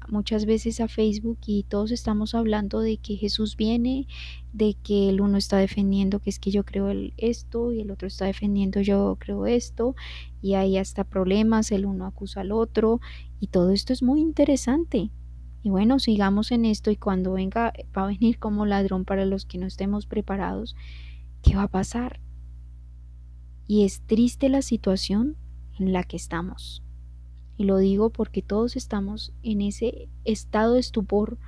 muchas veces a Facebook y todos estamos hablando de que Jesús viene, de que el uno está defendiendo que es que yo creo esto y el otro está defendiendo yo creo esto, y hay hasta problemas, el uno acusa al otro, y todo esto es muy interesante. Y bueno, sigamos en esto, y cuando venga va a venir como ladrón para los que no estemos preparados. ¿Qué va a pasar? Y es triste la situación en la que estamos. Y lo digo porque todos estamos en ese estado de estupor.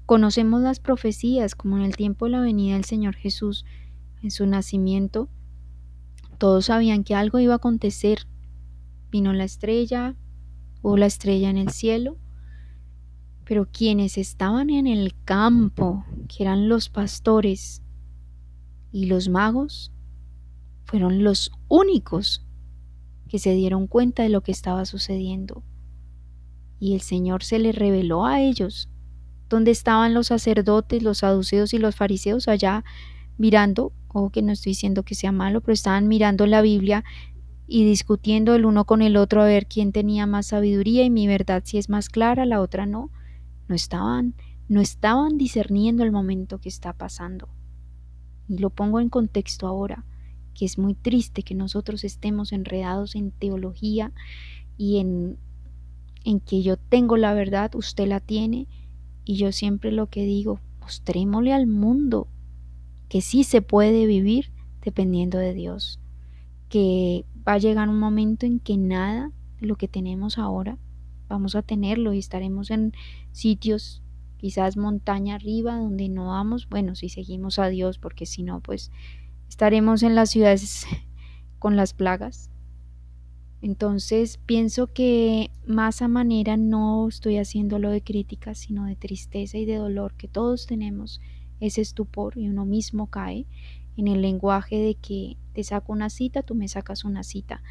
Conocemos las profecías, como en el tiempo de la venida del Señor Jesús, en su nacimiento. Todos sabían que algo iba a acontecer. Vino la estrella, hubo la estrella en el cielo, pero quienes estaban en el campo, que eran los pastores y los magos, fueron los únicos que se dieron cuenta de lo que estaba sucediendo. Y el Señor se le reveló a ellos. ¿Dónde estaban los sacerdotes, los saduceos y los fariseos? Allá mirando, que no estoy diciendo que sea malo, pero estaban mirando la Biblia y discutiendo el uno con el otro a ver quién tenía más sabiduría y mi verdad si es más clara, la otra no. No estaban discerniendo el momento que está pasando. Y lo pongo en contexto ahora, que es muy triste que nosotros estemos enredados en teología y en que yo tengo la verdad, usted la tiene, y yo siempre lo que digo, mostrémosle al mundo que sí se puede vivir dependiendo de Dios, que va a llegar un momento en que nada de lo que tenemos ahora vamos a tenerlo y estaremos en sitios, quizás montaña arriba, donde no vamos, bueno, si seguimos a Dios, porque si no, pues estaremos en las ciudades con las plagas. Entonces pienso que más a manera no estoy haciéndolo de crítica, sino de tristeza y de dolor que todos tenemos ese estupor y uno mismo cae en el lenguaje de que te saco una cita, tú me sacas una cita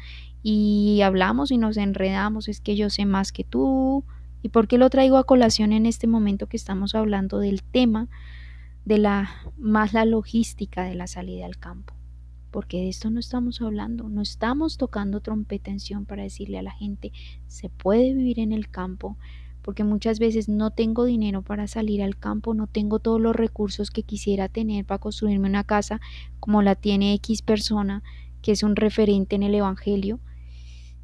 y hablamos y nos enredamos, es que yo sé más que tú. ¿Y por qué lo traigo a colación en este momento que estamos hablando del tema de la logística de la salida al campo? Porque de esto no estamos hablando, no estamos tocando trompeta en Sion para decirle a la gente, se puede vivir en el campo, porque muchas veces no tengo dinero para salir al campo, no tengo todos los recursos que quisiera tener para construirme una casa como la tiene X persona, que es un referente en el Evangelio.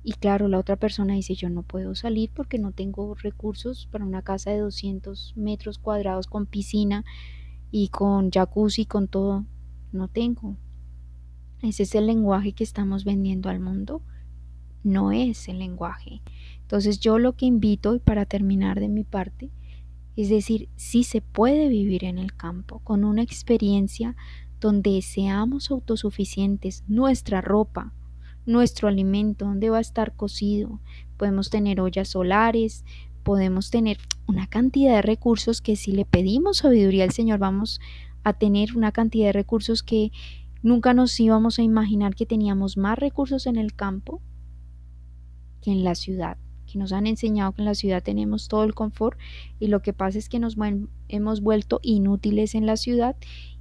Y claro, la otra persona dice, yo no puedo salir porque no tengo recursos para una casa de 200 metros cuadrados con piscina y con jacuzzi, con todo. No tengo. Ese es el lenguaje que estamos vendiendo al mundo, no es el lenguaje. Entonces yo lo que invito, y para terminar de mi parte, es decir, sí se puede vivir en el campo con una experiencia donde seamos autosuficientes, nuestra ropa, nuestro alimento, donde va a estar cocido, podemos tener ollas solares, podemos tener una cantidad de recursos que si le pedimos sabiduría al Señor vamos a tener una cantidad de recursos que nunca nos íbamos a imaginar que teníamos más recursos en el campo que en la ciudad, que nos han enseñado que en la ciudad tenemos todo el confort y lo que pasa es que nos hemos vuelto inútiles en la ciudad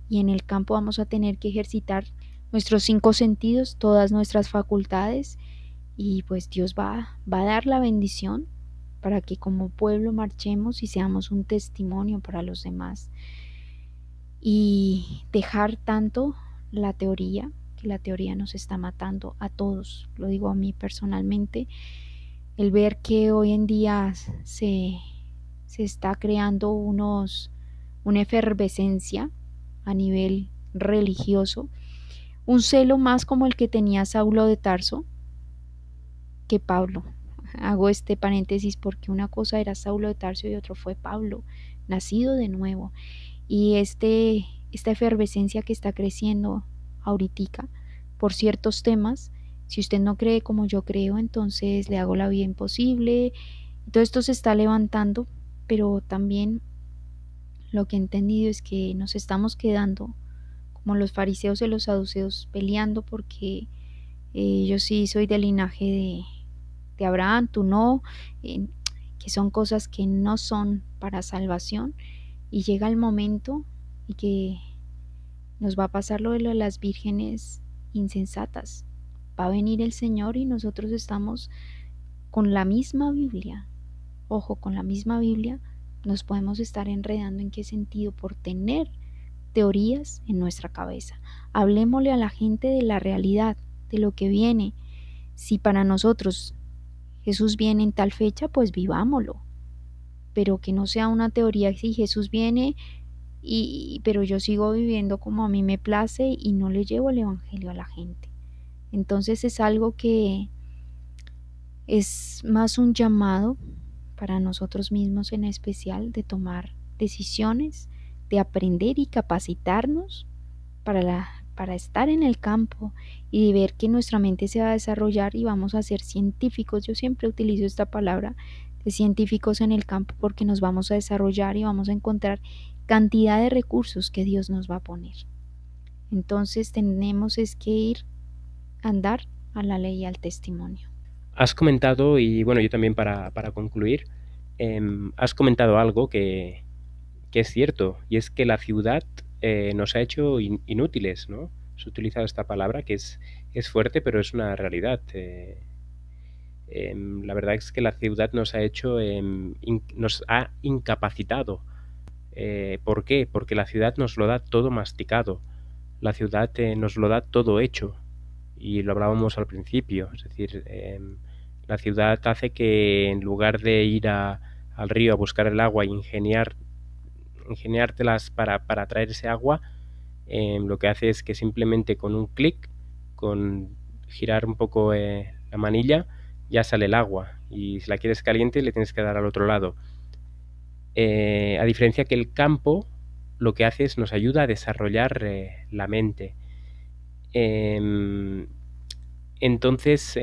y en el campo vamos a tener que ejercitar nuestros 5 sentidos, todas nuestras facultades y pues Dios va a dar la bendición para que como pueblo marchemos y seamos un testimonio para los demás y dejar tanto la teoría, que la teoría nos está matando a todos, lo digo a mí personalmente, el ver que hoy en día se está creando una efervescencia a nivel religioso, un celo más como el que tenía Saulo de Tarso que Pablo. Hago este paréntesis porque una cosa era Saulo de Tarso y otro fue Pablo, nacido de nuevo. Y esta efervescencia que está creciendo ahorita por ciertos temas, si usted no cree como yo creo, entonces le hago la vida imposible. Todo esto se está levantando, pero también lo que he entendido es que nos estamos quedando como los fariseos y los saduceos peleando porque yo sí soy del linaje de Abraham, tú no, eh, que son cosas que no son para salvación y llega el momento y que nos va a pasar lo de las vírgenes insensatas. Va a venir el Señor y nosotros estamos con la misma Biblia. Ojo, con la misma Biblia nos podemos estar enredando en qué sentido por tener teorías en nuestra cabeza. Hablemosle a la gente de la realidad, de lo que viene. Si para nosotros Jesús viene en tal fecha, pues vivámoslo. Pero que no sea una teoría si Jesús viene pero yo sigo viviendo como a mí me place y no le llevo el evangelio a la gente. Entonces es algo que es más un llamado para nosotros mismos en especial de tomar decisiones, de aprender y capacitarnos para estar en el campo y de ver que nuestra mente se va a desarrollar y vamos a ser científicos. Yo siempre utilizo esta palabra de científicos en el campo porque nos vamos a desarrollar y vamos a encontrar cantidad de recursos que Dios nos va a poner. Entonces tenemos es que ir a andar a la ley y al testimonio. Has comentado, y bueno, yo también para concluir, has comentado algo que es cierto, y es que la ciudad nos ha hecho inútiles, ¿no? Has utilizado esta palabra que es fuerte, pero es una realidad. La verdad es que la ciudad nos ha hecho, nos ha incapacitado. ¿Por qué? Porque la ciudad nos lo da todo masticado, la ciudad nos lo da todo hecho, y lo hablábamos al principio, es decir, la ciudad hace que en lugar de ir al río a buscar el agua y ingeniártelas para traer ese agua, lo que hace es que simplemente con un clic, con girar un poco la manilla, ya sale el agua. Y si la quieres caliente, le tienes que dar al otro lado. A diferencia que el campo, lo que hace es nos ayuda a desarrollar la mente. Entonces,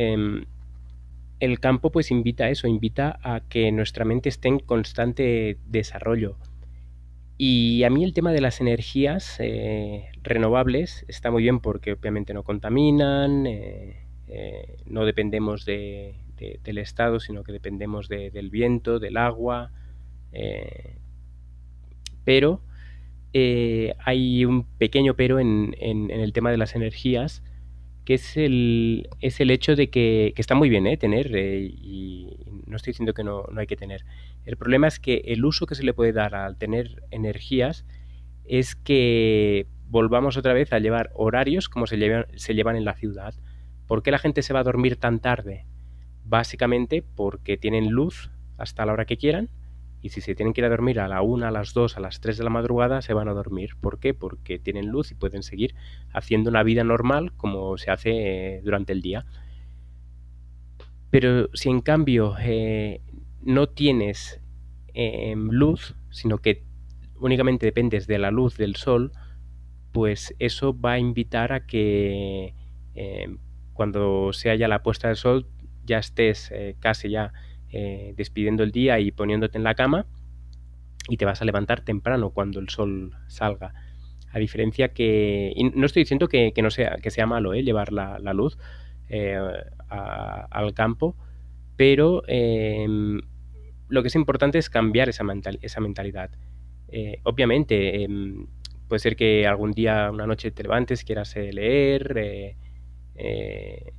el campo pues invita a eso, invita a que nuestra mente esté en constante desarrollo. Y a mí el tema de las energías renovables está muy bien porque obviamente no contaminan, no dependemos del estado, sino que dependemos del viento, del agua, pero hay un pequeño pero en el tema de las energías, que es el hecho de que está muy bien tener, y no estoy diciendo que no hay que tener. El problema es que el uso que se le puede dar al tener energías es que volvamos otra vez a llevar horarios como se llevan en la ciudad. ¿Por qué la gente se va a dormir tan tarde? Básicamente porque tienen luz hasta la hora que quieran, y si se tienen que ir a dormir a la 1, a las 2, a las 3 de la madrugada, se van a dormir. ¿Por qué? Porque tienen luz y pueden seguir haciendo una vida normal como se hace durante el día. Pero si en cambio no tienes luz, sino que únicamente dependes de la luz del sol, pues eso va a invitar a que cuando sea ya la puesta del sol ya estés casi ya despidiendo el día y poniéndote en la cama, y te vas a levantar temprano cuando el sol salga. A diferencia que... Y no estoy diciendo que sea malo llevar la luz eh, al campo, pero lo que es importante es cambiar esa mentalidad. Obviamente, puede ser que algún día, una noche te levantes, quieras leer, eh,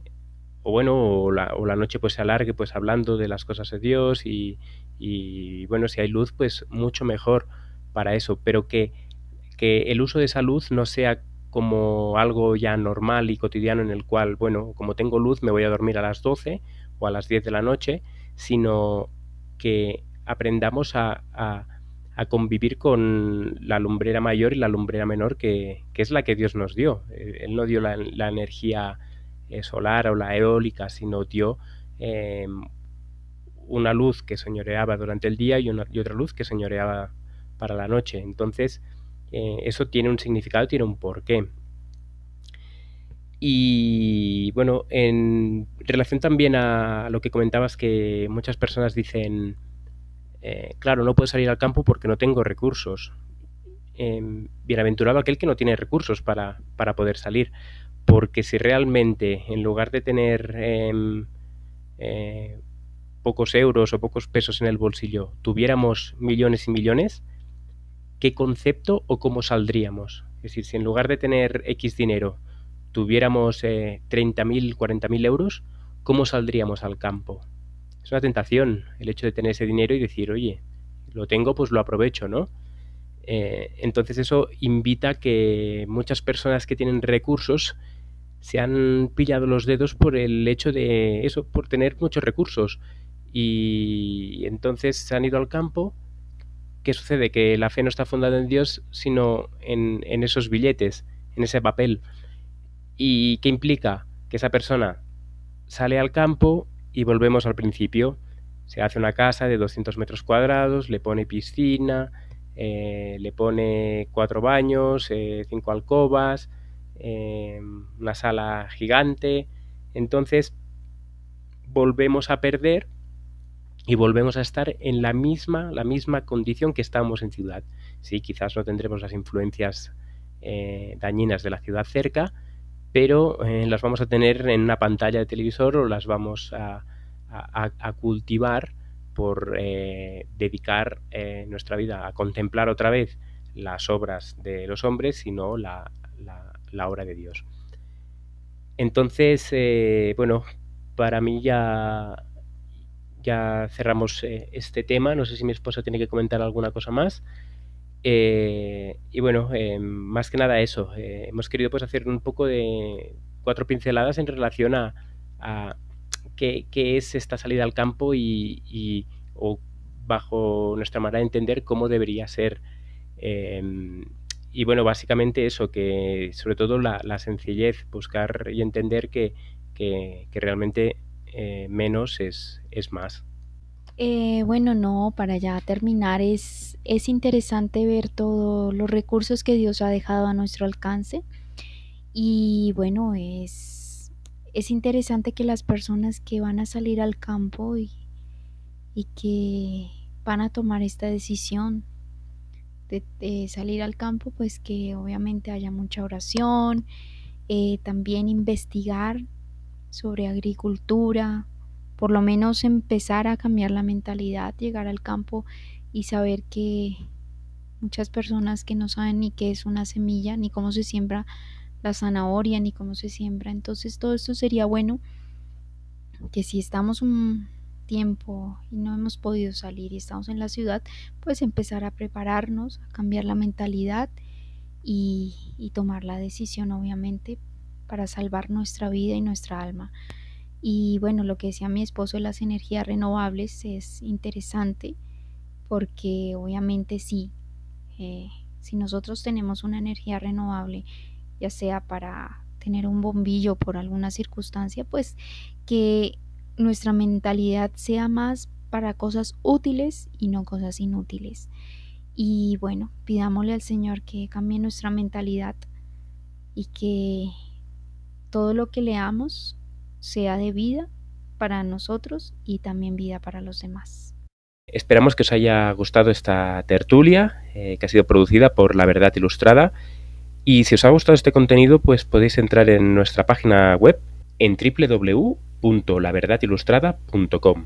o bueno, o la noche pues se alargue pues hablando de las cosas de Dios, y bueno, si hay luz, pues mucho mejor para eso, pero que el uso de esa luz no sea como algo ya normal y cotidiano en el cual, bueno, como tengo luz me voy a dormir a las 12 o a las 10 de la noche, sino que aprendamos a convivir con la lumbrera mayor y la lumbrera menor, que es la que Dios nos dio. Él no dio la energía solar o la eólica, sino dio una luz que señoreaba durante el día y otra luz que señoreaba para la noche. Entonces, eso tiene un significado, tiene un porqué. Y bueno, en relación también a lo que comentabas, que muchas personas dicen, claro, no puedo salir al campo porque no tengo recursos. Bienaventurado aquel que no tiene recursos para poder salir, porque si realmente en lugar de tener pocos euros o pocos pesos en el bolsillo tuviéramos millones y millones, ¿qué concepto o cómo saldríamos? Es decir, si en lugar de tener X dinero tuviéramos 30.000, 40.000 euros, ¿cómo saldríamos al campo? Es una tentación el hecho de tener ese dinero y decir, oye, lo tengo, pues lo aprovecho, ¿no? Entonces eso invita a que muchas personas que tienen recursos se han pillado los dedos por el hecho de eso, por tener muchos recursos. Y entonces se han ido al campo. ¿Qué sucede? Que la fe no está fundada en Dios, sino en esos billetes, en ese papel. ¿Y qué implica? Que esa persona sale al campo y volvemos al principio. Se hace una casa de 200 metros cuadrados, le pone piscina, le pone 4 baños, 5 alcobas, una sala gigante. Entonces volvemos a perder y volvemos a estar en la misma condición que estábamos en ciudad. Sí, quizás no tendremos las influencias dañinas de la ciudad cerca, pero las vamos a tener en una pantalla de televisor, o las vamos a cultivar por dedicar nuestra vida a contemplar otra vez las obras de los hombres, sino la obra de Dios. Entonces, bueno, para mí ya cerramos este tema. No sé si mi esposa tiene que comentar alguna cosa más. Y bueno, más que nada eso. Hemos querido pues hacer un poco de 4 pinceladas en relación a qué es esta salida al campo, o bajo nuestra manera de entender cómo debería ser. y bueno, básicamente eso, que sobre todo la sencillez, buscar y entender que realmente menos es más. Bueno, no, para ya terminar, es interesante ver todos los recursos que Dios ha dejado a nuestro alcance. Y bueno, es interesante que las personas que van a salir al campo y que van a tomar esta decisión de salir al campo, pues que obviamente haya mucha oración, también investigar sobre agricultura, por lo menos empezar a cambiar la mentalidad, llegar al campo y saber que muchas personas que no saben ni qué es una semilla, ni cómo se siembra la zanahoria, ni cómo se siembra. Entonces todo esto sería bueno que si estamos un tiempo y no hemos podido salir y estamos en la ciudad, pues empezar a prepararnos, a cambiar la mentalidad y tomar la decisión, obviamente, para salvar nuestra vida y nuestra alma. Y bueno, lo que decía mi esposo de las energías renovables es interesante porque obviamente sí, si nosotros tenemos una energía renovable, ya sea para tener un bombillo por alguna circunstancia, pues que nuestra mentalidad sea más para cosas útiles y no cosas inútiles. Y bueno, pidámosle al Señor que cambie nuestra mentalidad y que todo lo que leamos sea de vida para nosotros y también vida para los demás. Esperamos que os haya gustado esta tertulia que ha sido producida por La Verdad Ilustrada. Y si os ha gustado este contenido, pues podéis entrar en nuestra página web en www.laverdadilustrada.com.